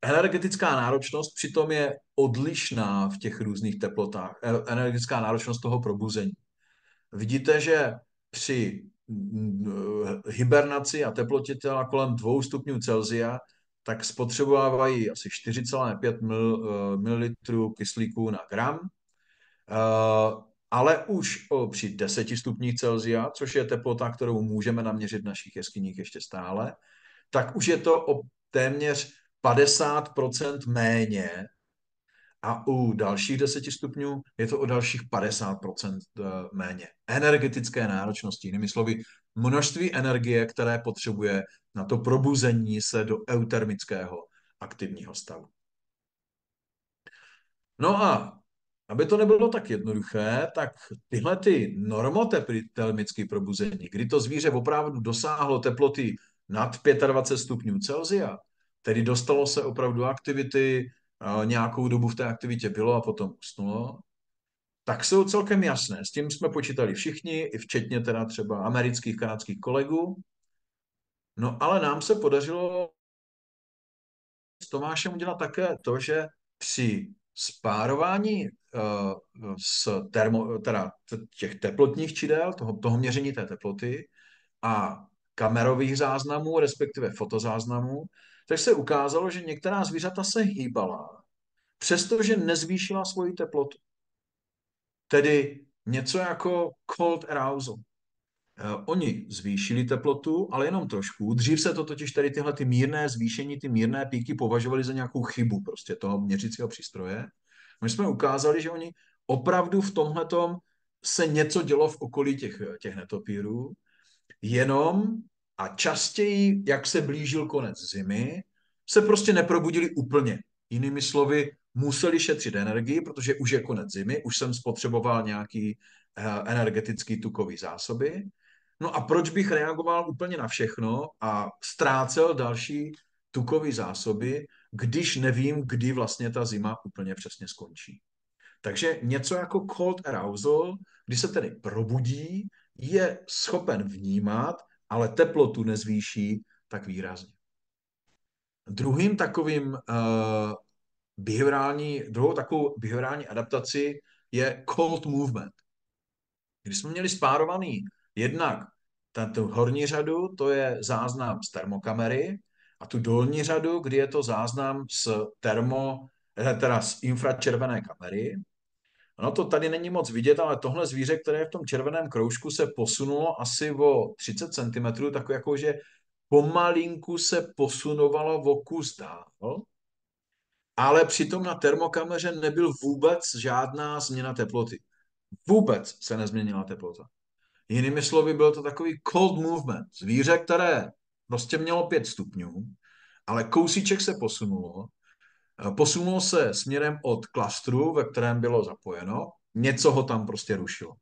Energetická náročnost přitom je odlišná v těch různých teplotách. Energetická náročnost toho probuzení. Vidíte, že při hibernaci a teplotě těla kolem 2 stupňů Celsia tak spotřebovávají asi 4,5 ml kyslíku na gram, ale už při 10 stupních Celsia, což je teplota, kterou můžeme naměřit v našich jeskyních ještě stále, tak už je to o téměř 50% méně a u dalších 10 stupňů je to o dalších 50% méně. Energetické náročnosti, jinými slovy, množství energie, které potřebuje na to probuzení se do eutermického aktivního stavu. No a aby to nebylo tak jednoduché, tak tyhle ty normotermické probuzení, kdy to zvíře opravdu dosáhlo teploty nad 25 stupňů Celsia, tedy dostalo se opravdu aktivity, nějakou dobu v té aktivitě bylo a potom usnulo, tak jsou celkem jasné. S tím jsme počítali všichni, i včetně teda třeba amerických, kanadských kolegů. No ale nám se podařilo s Tomášem udělat také to, že při spárování těch teplotních čidel, toho měření té teploty a kamerových záznamů, respektive fotozáznamů, tak se ukázalo, že některá zvířata se hýbala, přestože nezvýšila svoji teplotu. Tedy něco jako cold arousal. Oni zvýšili teplotu, ale jenom trošku. Dřív se to totiž tady tyhle ty mírné zvýšení, ty mírné píky považovali za nějakou chybu prostě toho měřícího přístroje. My jsme ukázali, že oni opravdu v tomhletom se něco dělo v okolí těch netopírů, jenom a častěji, jak se blížil konec zimy, se prostě neprobudili úplně. Jinými slovy, museli šetřit energii, protože už je konec zimy, už jsem spotřeboval nějaký energetický tukový zásoby. No a proč bych reagoval úplně na všechno a ztrácel další tukové zásoby, když nevím, kdy vlastně ta zima úplně přesně skončí. Takže něco jako cold arousal, kdy se tedy probudí, je schopen vnímat, ale teplotu nezvýší tak výrazně. Druhou takovou behaviorální adaptaci je cold movement. Když jsme měli spárovaný jednak tu horní řadu, to je záznam z termokamery, a tu dolní řadu, kdy je to záznam teda z infračervené kamery. Ono to tady není moc vidět, ale tohle zvíře, které je v tom červeném kroužku, se posunulo asi o 30 cm, tak jako, že pomalinku se posunovalo o kus dál, ale přitom na termokameře nebyl vůbec žádná změna teploty. Vůbec se nezměnila teplota. Jinými slovy, byl to takový cold movement. Zvíře, které prostě mělo 5 stupňů, ale kousíček se posunulo. Posunulo se směrem od klastru, ve kterém bylo zapojeno. Něco ho tam prostě rušilo.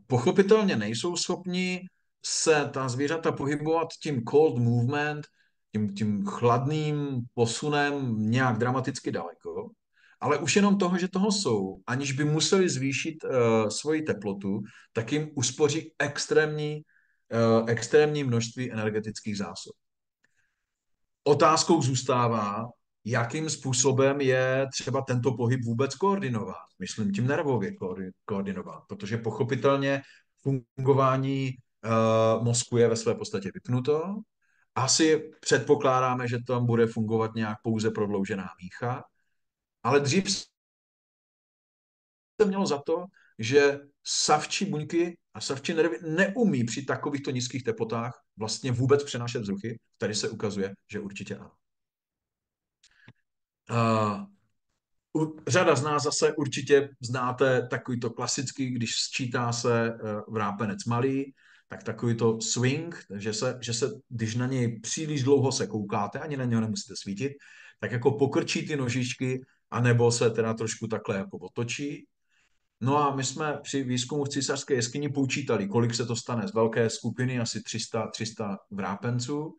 Pochopitelně nejsou schopni se ta zvířata pohybovat tím cold movement, tím chladným posunem nějak dramaticky daleko, ale už jenom toho, že toho jsou, aniž by museli zvýšit svoji teplotu, tak jim uspoří extrémní množství energetických zásob. Otázkou zůstává, jakým způsobem je třeba tento pohyb vůbec koordinovat. Myslím tím nervově koordinovat, protože pochopitelně fungování mozku je ve své podstatě vypnuto. Asi předpokládáme, že tam bude fungovat nějak pouze prodloužená mícha, ale dřív se mělo za to, že savčí buňky a savčí nervy neumí při takovýchto nízkých teplotách vlastně vůbec přenášet vzruchy. Tady se ukazuje, že určitě ano. Řada z nás zase určitě znáte takový to klasický, když sčítá se vrápenec malý, tak takový to swing, že se, když na něj příliš dlouho se koukáte, ani na něho nemusíte svítit, tak jako pokrčí ty nožičky, anebo se teda trošku takhle jako otočí. No a my jsme při výzkumu v císařské jeskyni počítali, kolik se to stane z velké skupiny, asi 300 vrápenců,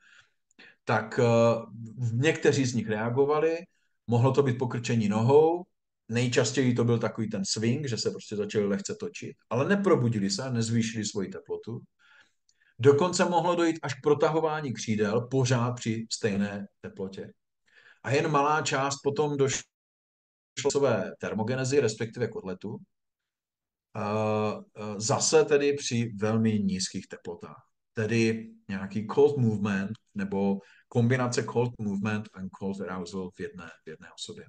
tak někteří z nich reagovali, mohlo to být pokrčení nohou, nejčastěji to byl takový ten swing, že se prostě začali lehce točit, ale neprobudili se, nezvýšili svoji teplotu. Dokonce mohlo dojít až k protahování křídel, pořád při stejné teplotě. A jen malá část potom došlo k své termogenezi, respektive kotletu, zase tedy při velmi nízkých teplotách. Tedy nějaký cold movement nebo kombinace cold movement a cold arousal v jedné osobě.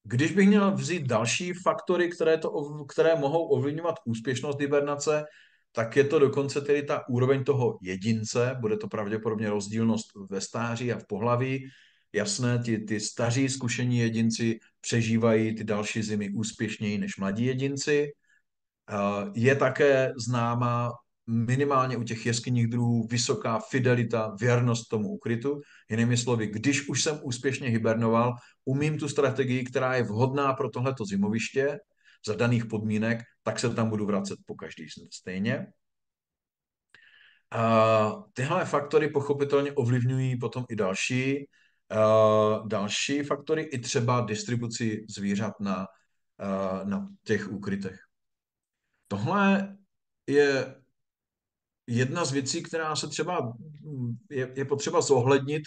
Když bych měl vzít další faktory, které mohou ovlivňovat úspěšnost hibernace, tak je to dokonce tedy ta úroveň toho jedince, bude to pravděpodobně rozdílnost ve stáří a v pohlaví. Jasné, ty staří zkušení jedinci přežívají ty další zimy úspěšněji než mladí jedinci. Je také známá minimálně u těch jeskyních druhů vysoká fidelita, věrnost tomu ukrytu. Jinými slovy, když už jsem úspěšně hibernoval, umím tu strategii, která je vhodná pro tohleto zimoviště za daných podmínek, tak se tam budu vracet po každý stejně. Tyhle faktory pochopitelně ovlivňují potom i další faktory, i třeba distribuci zvířat na těch úkrytech. Tohle je jedna z věcí, která se třeba je potřeba zohlednit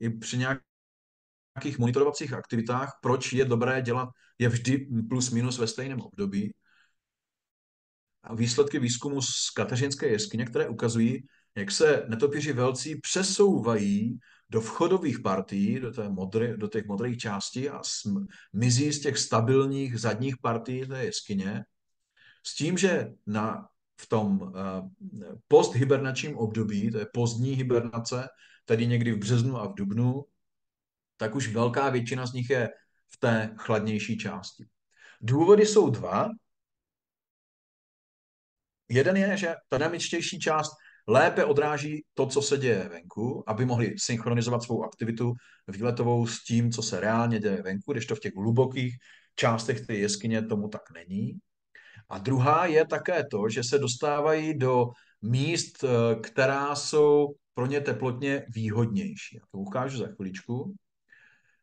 i při nějakých monitorovacích aktivitách, proč je dobré dělat je vždy plus minus ve stejném období. A výsledky výzkumu z Kateřinské jeskyně, které ukazují, jak se netopíři velcí přesouvají do vchodových partií, do těch modrých částí a mizí z těch stabilních zadních partií té jeskyně, s tím, že v tom posthibernačním období, to je pozdní hibernace, tedy někdy v březnu a v dubnu, tak už velká většina z nich je v té chladnější části. Důvody jsou dva. Jeden je, že ta dynamičtější část lépe odráží to, co se děje venku, aby mohli synchronizovat svou aktivitu výletovou s tím, co se reálně děje venku, kdežto v těch hlubokých částech té jeskyně tomu tak není. A druhá je také to, že se dostávají do míst, která jsou pro ně teplotně výhodnější. To ukážu za chviličku.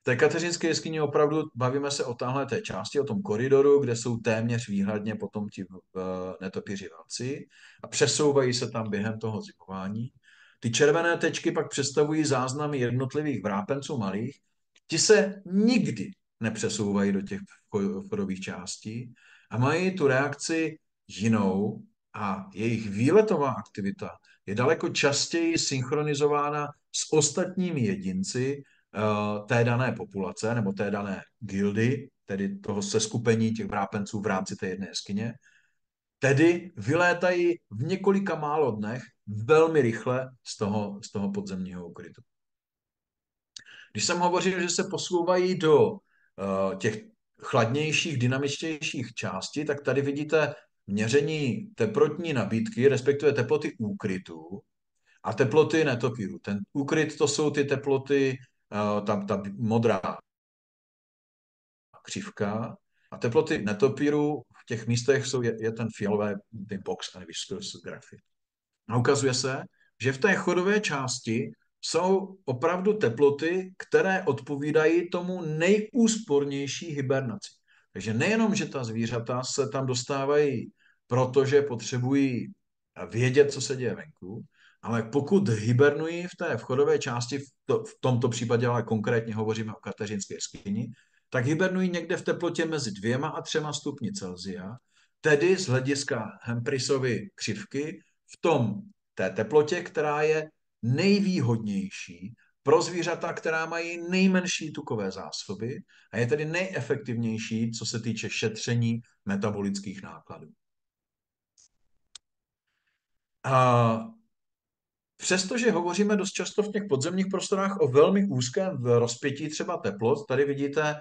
V té kateřinské jeskyni opravdu bavíme se o téhle té části, o tom koridoru, kde jsou téměř výhradně potom ti netopíři velci a přesouvají se tam během toho zimování. Ty červené tečky pak představují záznamy jednotlivých vrápenců malých. Ti se nikdy nepřesouvají do těch vchodových částí a mají tu reakci jinou a jejich výletová aktivita je daleko častěji synchronizována s ostatními jedinci té dané populace nebo té dané gildy, tedy toho seskupení těch vrápenců v rámci té jedné jeskyně. Tedy vylétají v několika málo dnech velmi rychle z toho podzemního ukrytu. Když jsem hovořil, že se posouvají do těch chladnějších, dynamičtějších částí, tak tady vidíte měření teplotní nabídky, respektive teploty úkrytu a teploty netopíru. Ten úkryt, to jsou ty teploty, ta modrá křivka, a teploty netopíru v těch místech je ten fialové, ten box a viscous grafit. A ukazuje se, že v té chodové části jsou opravdu teploty, které odpovídají tomu nejúspornější hibernaci. Takže nejenom, že ta zvířata se tam dostávají, protože potřebují vědět, co se děje venku, ale pokud hibernují v té vchodové části, v tomto případě ale konkrétně hovoříme o kateřinské jeskyni, tak hibernují někde v teplotě mezi 2 a 3 stupni Celsia, tedy z hlediska Hemprisovy křivky v té teplotě, která je nejvýhodnější pro zvířata, která mají nejmenší tukové zásoby a je tedy nejefektivnější, co se týče šetření metabolických nákladů. A přestože hovoříme dost často v těch podzemních prostorách o velmi úzkém rozpětí třeba teplot, tady vidíte,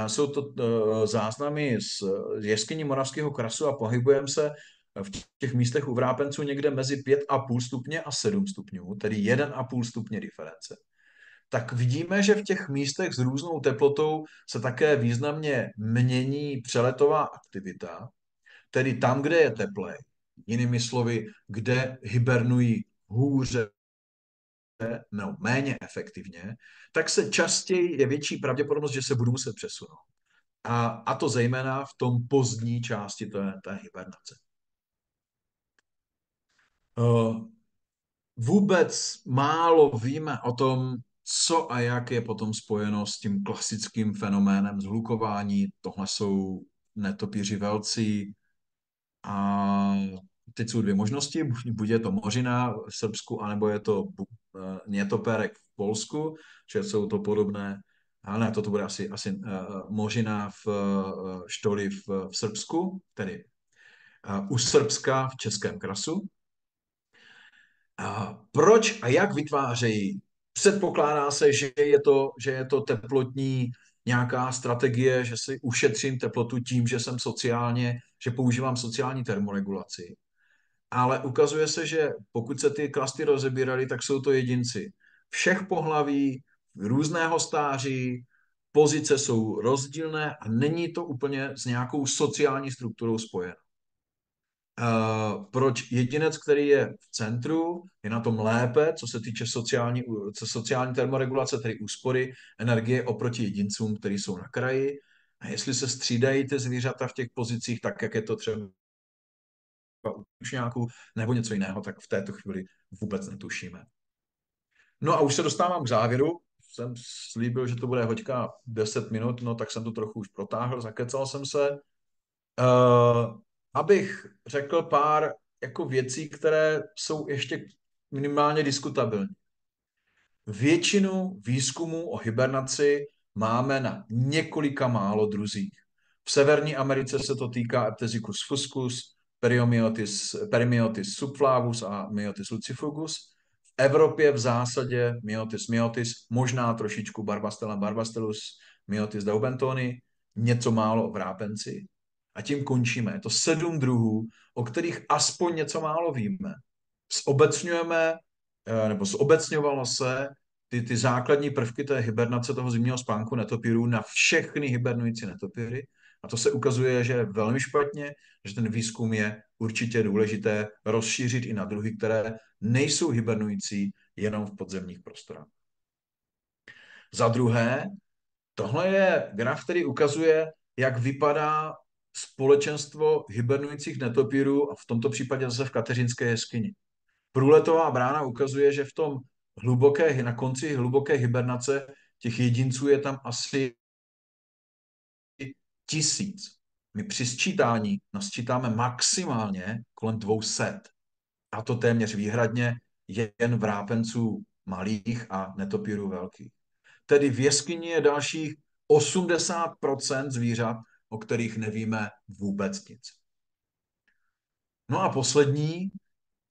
jsou to záznamy z jeskyní Moravského krasu a pohybujeme se v těch místech u vrápenců někde mezi 5,5 stupně a 7 stupňů, tedy 1,5 stupně diference. Tak vidíme, že v těch místech s různou teplotou se také významně mění přeletová aktivita, tedy tam, kde je teplej, jinými slovy, kde hibernují hůře nebo méně efektivně, tak se častěji je větší pravděpodobnost, že se budou muset přesunout. A to zejména v tom pozdní části té hibernace. Vůbec málo víme o tom, co a jak je potom spojeno s tím klasickým fenoménem zhlukování. Tohle jsou netopíři velcí a teď jsou 2 možnosti, buď je to mořina v Srbsku, anebo je to nětopérek v Polsku, že jsou to podobné, ale ne, toto bude asi mořina v Štoli v Srbsku, tedy u Srbska v Českém krasu. A proč a jak vytvářejí? Předpokládá se, že je to teplotní nějaká strategie, že si ušetřím teplotu tím, že používám sociální termoregulaci. Ale ukazuje se, že pokud se ty klasty rozebíraly, tak jsou to jedinci všech pohlaví, různého stáří, pozice jsou rozdílné a není to úplně s nějakou sociální strukturou spojeno. Proč jedinec, který je v centru, je na tom lépe, co se týče sociální termoregulace, tedy úspory energie oproti jedincům, kteří jsou na kraji. A jestli se střídají ty zvířata v těch pozicích, tak jak je to třeba už nějakou nebo něco jiného, tak v této chvíli vůbec netušíme. No a už se dostávám k závěru. Jsem slíbil, že to bude hoďka 10 minut, no tak jsem to trochu už protáhl, zakecal jsem se. Abych řekl pár jako věcí, které jsou ještě minimálně diskutabilní. Většinu výzkumů o hibernaci máme na několika málo druzích. V Severní Americe se to týká Eptesicus fuscus, Perimyotis subflavus a Myotis lucifugus. V Evropě v zásadě Myotis myotis, možná trošičku Barbastella barbastellus, Myotis daubentoni, něco málo o vrápenci. A tím končíme. Je to 7 druhů, o kterých aspoň něco málo víme. Zobecňujeme, nebo zobecňovalo se ty základní prvky té hibernace toho zimního spánku netopírů na všechny hibernující netopíry. A to se ukazuje, že je velmi špatně, že ten výzkum je určitě důležité rozšířit i na druhy, které nejsou hibernující jenom v podzemních prostorách. Za druhé, tohle je graf, který ukazuje, jak vypadá společenstvo hibernujících netopírů a v tomto případě zase v kateřinské jeskyni. Průletová brána ukazuje, že na konci hluboké hibernace těch jedinců je tam asi 1000. My při sčítání nasčítáme maximálně kolem 200. A to téměř výhradně jen vrápenců malých a netopírů velkých. Tedy v jeskyni je dalších 80% zvířat, o kterých nevíme vůbec nic. No a poslední,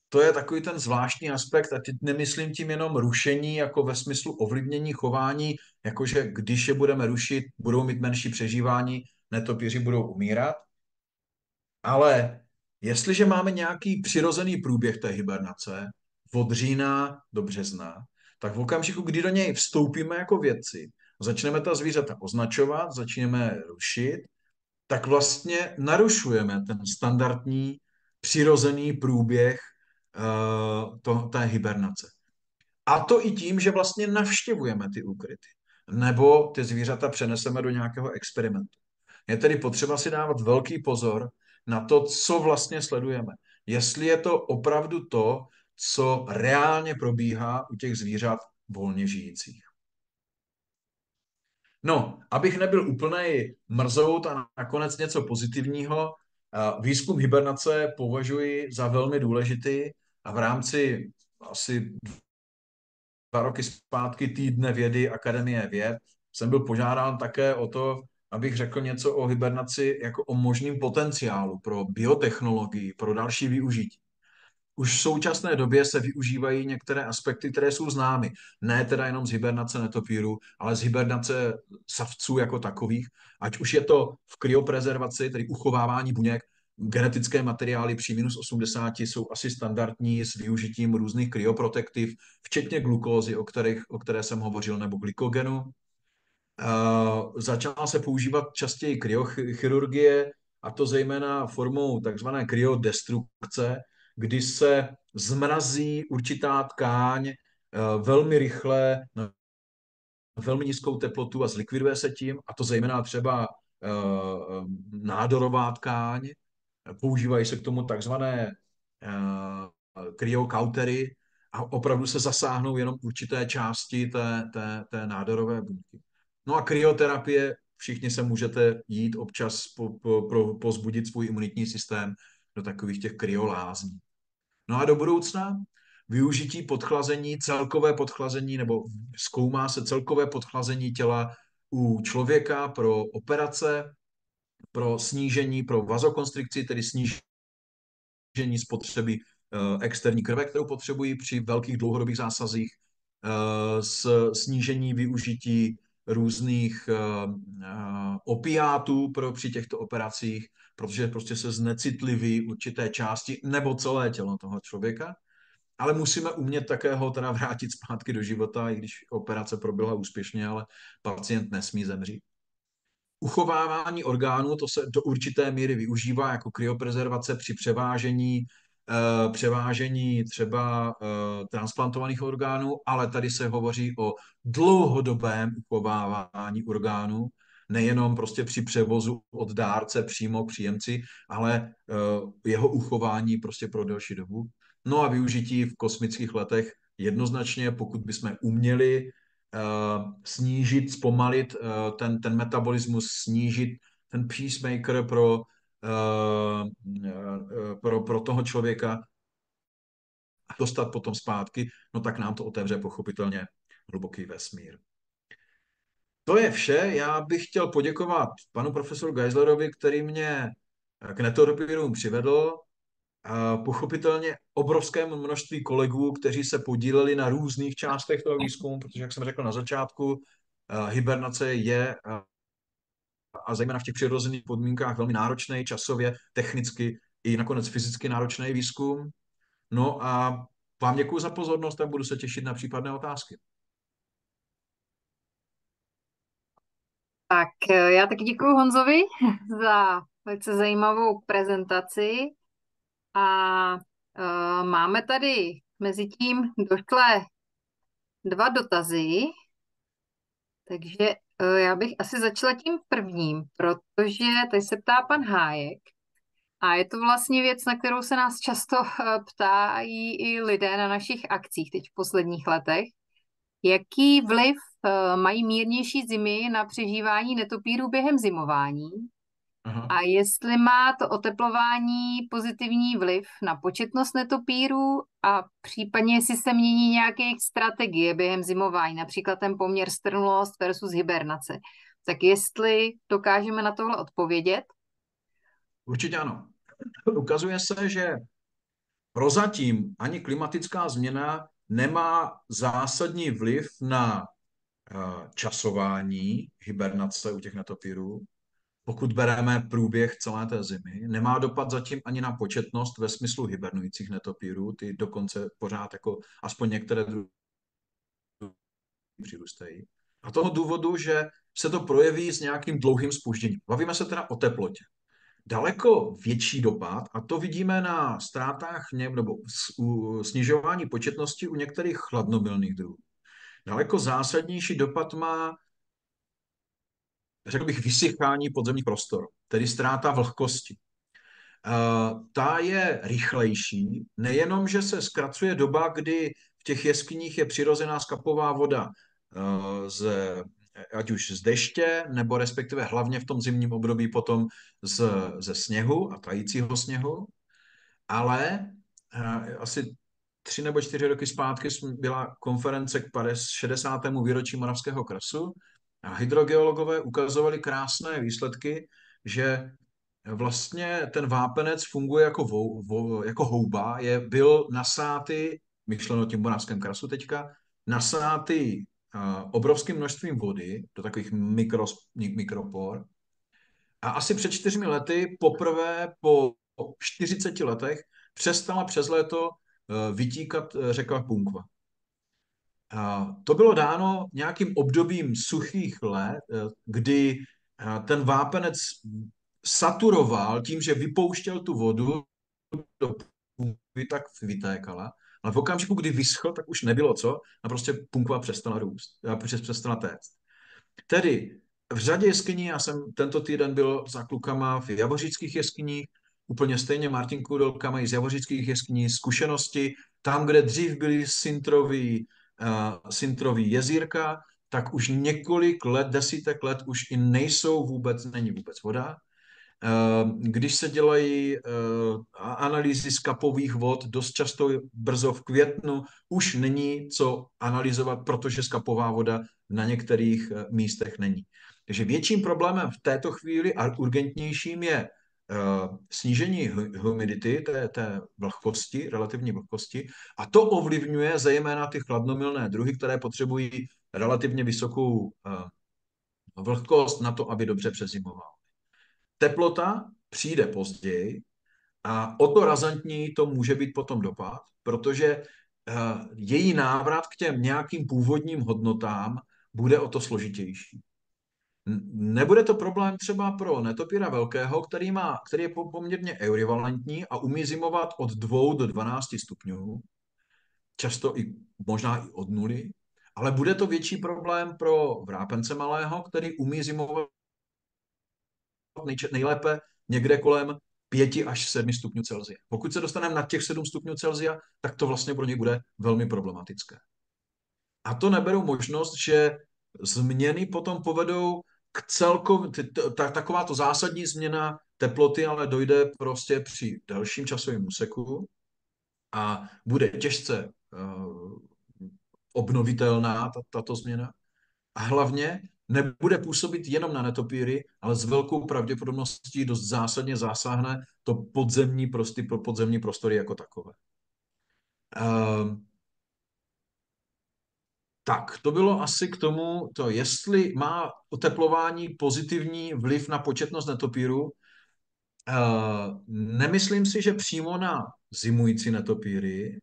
to je takový ten zvláštní aspekt, a teď nemyslím tím jenom rušení, jako ve smyslu ovlivnění chování, jakože když je budeme rušit, budou mít menší přežívání, netopíři budou umírat, ale jestliže máme nějaký přirozený průběh té hibernace od října do března, tak v okamžiku, kdy do něj vstoupíme jako vědci, začneme ta zvířata označovat, začneme rušit, tak vlastně narušujeme ten standardní přirozený průběh té hibernace. A to i tím, že vlastně navštěvujeme ty úkryty. Nebo ty zvířata přeneseme do nějakého experimentu. Je tedy potřeba si dávat velký pozor na to, co vlastně sledujeme. Jestli je to opravdu to, co reálně probíhá u těch zvířat volně žijících. No, abych nebyl úplnej mrzout a nakonec něco pozitivního, výzkum hibernace považuji za velmi důležitý a v rámci asi 2 roky zpátky Týdne vědy Akademie věd jsem byl požádán také o to, abych řekl něco o hibernaci jako o možným potenciálu pro biotechnologii, pro další využití. Už v současné době se využívají některé aspekty, které jsou známy. Ne teda jenom z hibernace netopíru, ale z hibernace savců jako takových. Ať už je to v kryoprezervaci, tedy uchovávání buněk, genetické materiály při -80 jsou asi standardní s využitím různých kryoprotektiv, včetně glukózy, o které jsem hovořil, nebo glykogenu. Začala se používat častěji kryochirurgie, a to zejména formou takzvané kryodestrukce, kdy se zmrazí určitá tkáň velmi rychle na velmi nízkou teplotu a zlikviduje se tím, a to zejména třeba nádorová tkáň. Používají se k tomu takzvané kryokautery a opravdu se zasáhnou jenom určité části té nádorové buňky. No a kryoterapie, všichni se můžete jít občas pozbudit svůj imunitní systém do takových těch kryolázní. No a do budoucna využití podchlazení, celkové podchlazení, nebo zkoumá se celkové podchlazení těla u člověka pro operace, pro snížení, pro vazokonstrikci, tedy snížení spotřeby externí krve, kterou potřebují při velkých dlouhodobých zásazích, snížení využití různých opiátů při těchto operacích, protože prostě se znecitliví určité části nebo celé tělo toho člověka. Ale musíme umět také ho teda vrátit zpátky do života, i když operace proběhla úspěšně, ale pacient nesmí zemřít. Uchovávání orgánů, to se do určité míry využívá jako kryoprezervace při převážení třeba transplantovaných orgánů, ale tady se hovoří o dlouhodobém uchovávání orgánů, nejenom prostě při převozu od dárce přímo k příjemci, ale jeho uchování prostě pro delší dobu. No a využití v kosmických letech jednoznačně, pokud bychom uměli snížit, zpomalit ten metabolismus, snížit ten pacemaker pro toho člověka a dostat potom zpátky, no tak nám to otevře pochopitelně hluboký vesmír. To je vše. Já bych chtěl poděkovat panu profesoru Geislerovi, který mě k netopírům přivedl. Pochopitelně obrovskému množství kolegů, kteří se podíleli na různých částech toho výzkumu, protože, jak jsem řekl na začátku, hibernace je a zejména v těch přirozených podmínkách velmi náročný, časově, technicky i nakonec fyzicky náročný výzkum. No a vám děkuji za pozornost a budu se těšit na případné otázky. Tak já taky děkuji Honzovi za velice zajímavou prezentaci a máme tady mezi tím došlé 2 dotazy, takže já bych asi začala tím prvním, protože tady se ptá pan Hájek a je to vlastně věc, na kterou se nás často ptají i lidé na našich akcích teď v posledních letech. Jaký vliv mají mírnější zimy na přežívání netopírů během zimování? Aha. A jestli má to oteplování pozitivní vliv na početnost netopýrů a případně jestli se mění nějaké jejich strategie během zimování, například ten poměr strnulost versus hibernace. Tak jestli dokážeme na tohle odpovědět. Určitě ano. Ukazuje se, že prozatím ani klimatická změna nemá zásadní vliv na časování hibernace u těch netopýrů. Pokud bereme průběh celé té zimy, nemá dopad zatím ani na početnost ve smyslu hibernujících netopýrů, ty dokonce pořád jako aspoň některé druhy přirůstají. A toho důvodu, že se to projeví s nějakým dlouhým zpožděním. Bavíme se teda o teplotě. Daleko větší dopad, a to vidíme na ztrátách nebo snižování početnosti u některých chladnomilných druhů. Daleko zásadnější dopad má, řekl bych, vysychání podzemních prostor, tedy ztráta vlhkosti. Ta je rychlejší, nejenom, že se zkracuje doba, kdy v těch jeskyních je přirozená skapová voda ať už z deště, nebo respektive hlavně v tom zimním období potom ze sněhu a tajícího sněhu, ale asi 3 nebo 4 roky zpátky byla konference k 60. výročí Moravského krasu a hydrogeologové ukazovali krásné výsledky, že vlastně ten vápenec funguje jako houba, byl nasátý, myšleno tím Moravském krasu teďka, nasátý obrovským množstvím vody do takových mikropor. A asi před 4 lety poprvé po 40 letech přestala přes léto vytíkat řeka Punkva. To bylo dáno nějakým obdobím suchých let, kdy ten vápenec saturoval tím, že vypouštěl tu vodu do Punkvy, tak vytékala. Ale v okamžiku, kdy vyschl, tak už nebylo co a prostě Punkva přestala růst, přestala téct. Tedy v řadě jeskyní, já jsem tento týden byl za klukama v javoříckých jeskyních, úplně stejně Martin Kůdelka mají z javoříckých jeskyní zkušenosti. Tam, kde dřív byly sintrový jezírka, tak už několik let, desítek let už i není vůbec voda. Když se dělají analýzy skapových vod, dost často brzo v květnu už není co analyzovat, protože skapová voda na některých místech není. Takže větším problémem v této chvíli a urgentnějším je snížení humidity, té vlhkosti, relativní vlhkosti, a to ovlivňuje zejména ty chladnomilné druhy, které potřebují relativně vysokou vlhkost na to, aby dobře přezimovaly. Teplota přijde později a o to razantněji to může být potom dopad, protože její návrat k těm nějakým původním hodnotám bude o to složitější. Nebude to problém třeba pro netopíra velkého, který je poměrně eurivalentní a umí zimovat od 2 do 12 stupňů, často i možná i od 0, ale bude to větší problém pro vrápence malého, který umí zimovat nejlépe někde kolem 5 až 7 stupňů Celsia. Pokud se dostaneme na těch 7 stupňů Celsia, tak to vlastně pro ně bude velmi problematické. A to neberu možnost, že změny potom povedou k takováto zásadní změna teploty, ale dojde prostě při delším časovém úseku a bude těžce obnovitelná tato změna. A hlavně nebude působit jenom na netopýry, ale s velkou pravděpodobností dost zásadně zasáhne to podzemní prostory jako takové. Tak, to bylo asi k tomu, jestli má oteplování pozitivní vliv na početnost netopýrů. Nemyslím si, že přímo na zimující netopýry.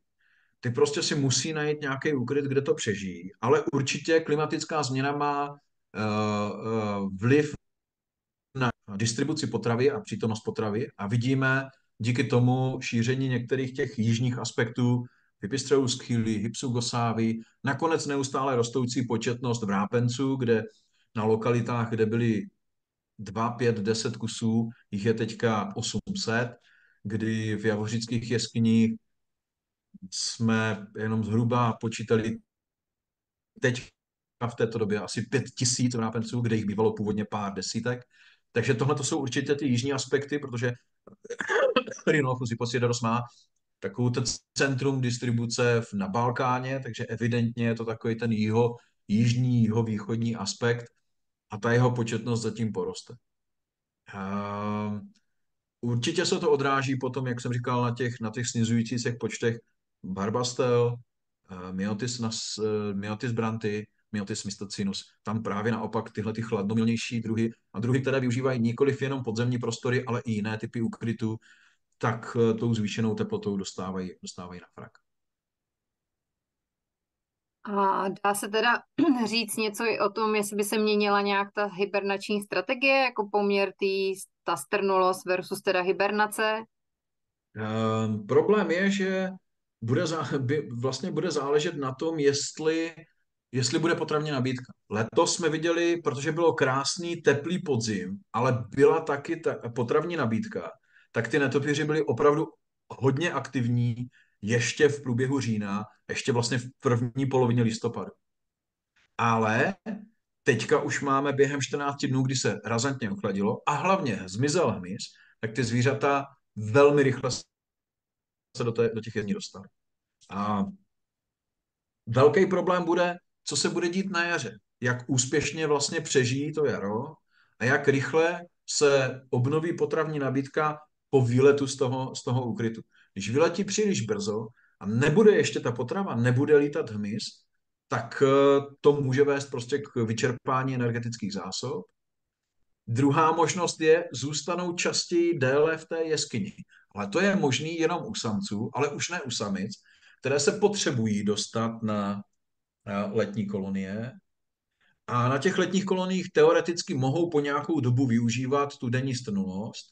Ty prostě si musí najít nějaký úkryt, kde to přežijí. Ale určitě klimatická změna má vliv na distribuci potravy a přítomnost potravy a vidíme díky tomu šíření některých těch jižních aspektů Pipistrellus chyli, Hypsugosávy, nakonec neustále rostoucí početnost vrápenců, kde na lokalitách, kde byly 2, 5, 10 kusů, jich je teďka 800, kdy v javořických jeskyních jsme jenom zhruba počítali teď v této době asi 5000 vrápenců, kde jich bývalo původně pár desítek, Takže tohle to jsou určitě ty jižní aspekty, protože Rhinophus hyposiodaros má takovou ten centrum distribuce na Balkáně, takže evidentně je to takový ten jižní, jihovýchodní aspekt a ta jeho početnost zatím poroste. Určitě se to odráží potom, jak jsem říkal, na těch snižujících se počtech Barbastel, Myotis branty, Myotis mistacinus. Tam právě naopak tyhle ty chladnomilnější druhy a druhy, které využívají nikoliv jenom podzemní prostory, ale i jiné typy úkrytů, tak tou zvýšenou teplotou dostávají na frak. A dá se teda říct něco i o tom, jestli by se měnila nějak ta hibernační strategie, jako poměr ta strnulost versus teda hibernace? Problém je, že vlastně bude záležet na tom, jestli bude potravní nabídka. Letos jsme viděli, protože bylo krásný, teplý podzim, ale byla taky ta potravní nabídka, tak ty netopýři byli opravdu hodně aktivní ještě v průběhu října, ještě vlastně v první polovině listopadu. Ale teďka už máme během 14 dnů, kdy se razantně ochladilo a hlavně zmizel hmyz, tak ty zvířata velmi rychle se do těch jezní dostaly. A velký problém bude, co se bude dít na jaře. Jak úspěšně vlastně přežijí to jaro a jak rychle se obnoví potravní nabídka po výletu z toho úkrytu. Když vyletí příliš brzo a nebude ještě ta potrava, nebude lítat hmyz, tak to může vést prostě k vyčerpání energetických zásob. Druhá možnost je, zůstanou častěji déle v té jeskyni. Ale to je možný jenom u samců, ale už ne u samic, které se potřebují dostat na letní kolonie. A na těch letních koloniích teoreticky mohou po nějakou dobu využívat tu denní strnulost,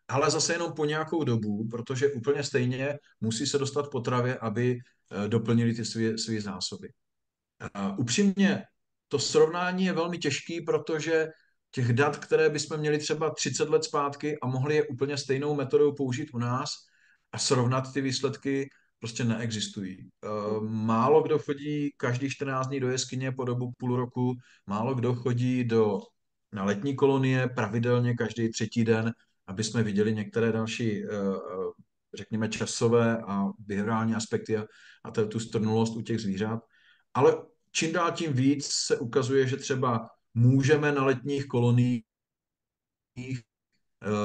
ale zase jenom po nějakou dobu, protože úplně stejně musí se dostat potravě, aby doplnili ty své zásoby. Upřímně, to srovnání je velmi těžký, protože těch dat, které bychom měli třeba 30 let zpátky a mohli je úplně stejnou metodou použít u nás a srovnat ty výsledky, prostě neexistují. Málo kdo chodí každý 14 dní do jeskyně po dobu půl roku, málo kdo chodí na letní kolonie pravidelně každý třetí den, aby jsme viděli některé další, řekněme, časové a behaviorální aspekty a tu strnulost u těch zvířat. Ale čím dál tím víc se ukazuje, že třeba můžeme na letních koloniích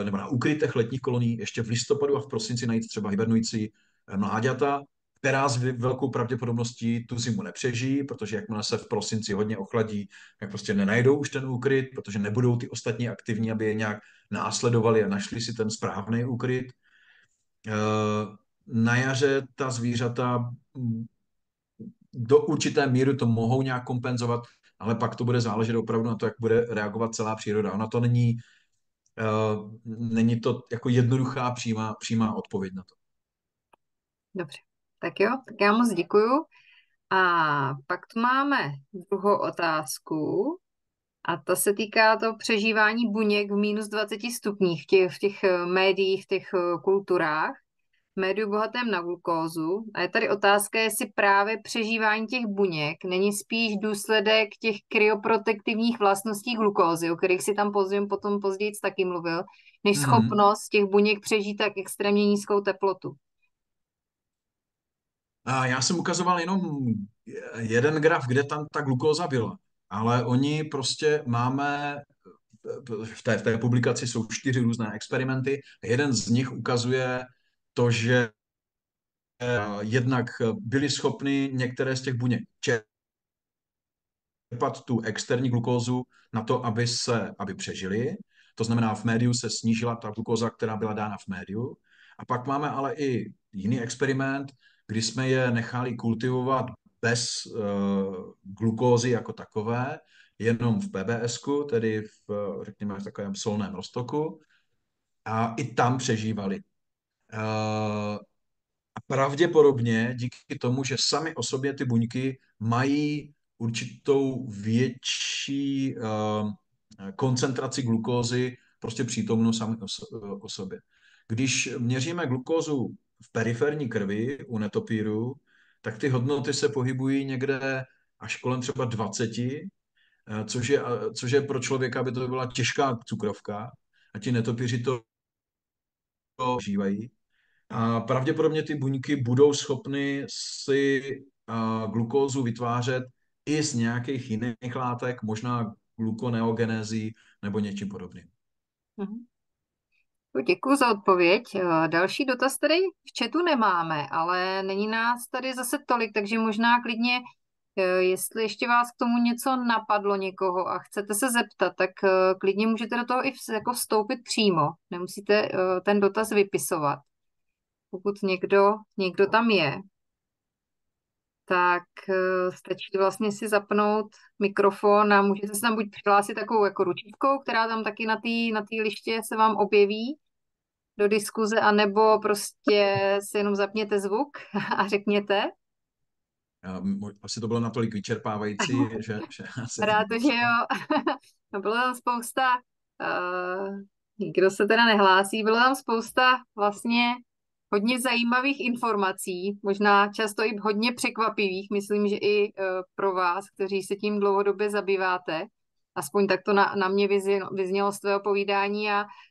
nebo na ukrytech letních kolonií ještě v listopadu a v prosinci najít třeba hibernující mláďata, která s velkou pravděpodobností tu zimu nepřežijí, protože jakmile se v prosinci hodně ochladí, tak prostě nenajdou už ten úkryt, protože nebudou ty ostatní aktivní, aby je nějak následovali a našli si ten správný úkryt. Na jaře ta zvířata do určité míry to mohou nějak kompenzovat, ale pak to bude záležet opravdu na to, jak bude reagovat celá příroda. Ona to není to jako jednoduchá přímá odpověď na to. Dobře, tak jo, tak já moc děkuju. A pak tu máme druhou otázku a ta se týká toho přežívání buněk v minus 20 stupních v těch médiích, v těch kulturách, médiu bohatém na glukózu. A je tady otázka, jestli právě přežívání těch buněk není spíš důsledek těch kryoprotektivních vlastností glukózy, o kterých si tam později taky mluvil, než Mm-hmm. schopnost těch buněk přežít tak extrémně nízkou teplotu. A já jsem ukazoval jenom jeden graf, kde tam ta glukóza byla, ale oni prostě máme, v té publikaci jsou 4 různé experimenty. Jeden z nich ukazuje to, že jednak byli schopni některé z těch buněk čerpat tu externí glukózu na to, aby přežili. To znamená, v médiu se snížila ta glukóza, která byla dána v médiu. A pak máme ale i jiný experiment, kdy jsme je nechali kultivovat bez glukózy jako takové, jenom v PBS-ku, tedy řekněme, v takovém solném roztoku. A i tam přežívali. A pravděpodobně díky tomu, že sami o sobě ty buňky mají určitou větší koncentraci glukózy, prostě přítomnou sami o sobě. Když měříme glukózu v periferní krvi u netopíru, tak ty hodnoty se pohybují někde až kolem třeba 20, což je pro člověka, aby to byla těžká cukrovka. a ti netopíři to užívají. A pravděpodobně ty buňky budou schopny si glukózu vytvářet i z nějakých jiných látek, možná glukoneogenézí nebo něčím podobným. Mhm. Děkuji za odpověď. Další dotaz tady v chatu nemáme, ale není nás tady zase tolik, takže možná klidně, jestli ještě vás k tomu něco napadlo někoho a chcete se zeptat, tak klidně můžete do toho i jako vstoupit přímo. Nemusíte ten dotaz vypisovat. Pokud někdo tam je, tak stačí vlastně si zapnout mikrofon a můžete se tam buď přihlásit takovou jako ručičkou, která tam taky na té liště se vám objeví do diskuze, anebo prostě si jenom zapněte zvuk a řekněte. Asi to bylo natolik vyčerpávající, že asi Rád to, že jo. No, bylo tam spousta, nikdo se teda nehlásí, bylo tam spousta vlastně hodně zajímavých informací, možná často i hodně překvapivých, myslím, že i pro vás, kteří se tím dlouhodobě zabýváte. Aspoň tak to na mě vyznělo z tvého povídání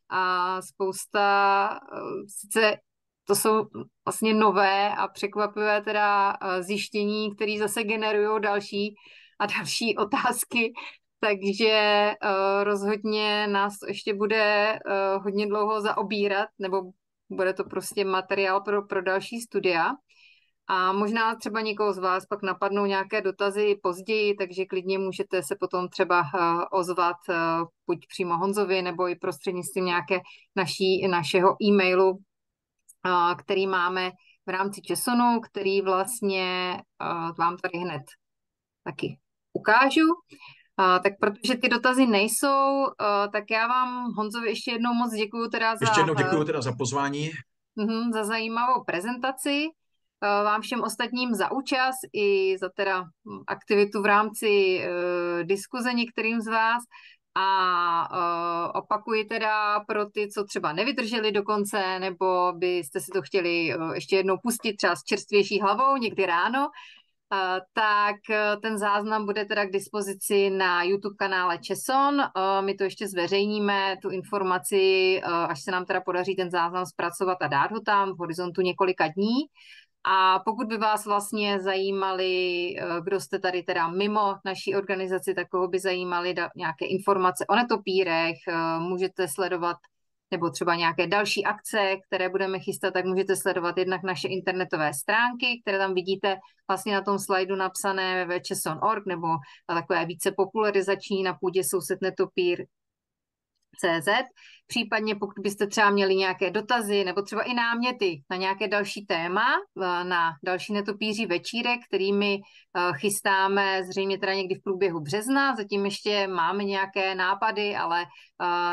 a spousta, sice to jsou vlastně nové a překvapivé teda zjištění, které zase generují další a další otázky, takže rozhodně nás to ještě bude hodně dlouho zaobírat, nebo bude to prostě materiál pro další studia. A možná třeba někoho z vás pak napadnou nějaké dotazy později, takže klidně můžete se potom třeba ozvat buď přímo Honzovi, nebo i prostřednictvím našeho e-mailu, který máme v rámci Česonu, který vlastně vám tady hned taky ukážu. Tak protože ty dotazy nejsou, tak já vám, Honzovi, ještě jednou moc děkuju teda ještě jednou děkuju teda za pozvání. Za zajímavou prezentaci. Vám všem ostatním za účast i za teda aktivitu v rámci diskuze některým z vás. A opakuji teda pro ty, co třeba nevydrželi do konce, nebo byste si to chtěli ještě jednou pustit třeba s čerstvější hlavou někdy ráno, tak ten záznam bude teda k dispozici na YouTube kanále Česon. My to ještě zveřejníme, tu informaci, až se nám teda podaří ten záznam zpracovat a dát ho tam v horizontu několika dní. A pokud by vás vlastně zajímali, kdo jste tady teda mimo naší organizaci, tak koho by zajímaly nějaké informace o netopírech, můžete sledovat, nebo třeba nějaké další akce, které budeme chystat, tak můžete sledovat jednak naše internetové stránky, které tam vidíte vlastně na tom slajdu napsané www.česon.org, nebo takové více popularizační na půdě soused netopír CZ. Případně pokud byste třeba měli nějaké dotazy nebo třeba i náměty na nějaké další téma, na další netopíří večírek, kterými chystáme zřejmě teda někdy v průběhu března. Zatím ještě máme nějaké nápady, ale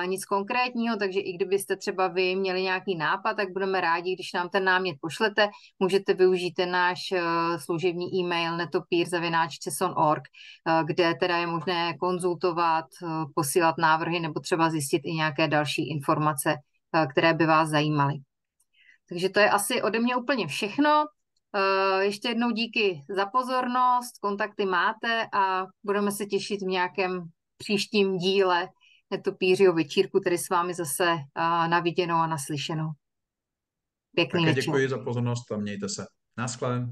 nic konkrétního, takže i kdybyste třeba vy měli nějaký nápad, tak budeme rádi, když nám ten námět pošlete. Můžete využít ten náš služební e-mail netopír@česon.org, kde teda je možné konzultovat, posílat návrhy nebo třeba zjistit i nějaké další informace, které by vás zajímaly. Takže to je asi ode mě úplně všechno. Ještě jednou díky za pozornost, kontakty máte a budeme se těšit v nějakém příštím díle Netopířího večírku, tedy s vámi zase na viděnou a naslyšenou. Pěkný Také večer. děkuji za pozornost a mějte se. Naschle.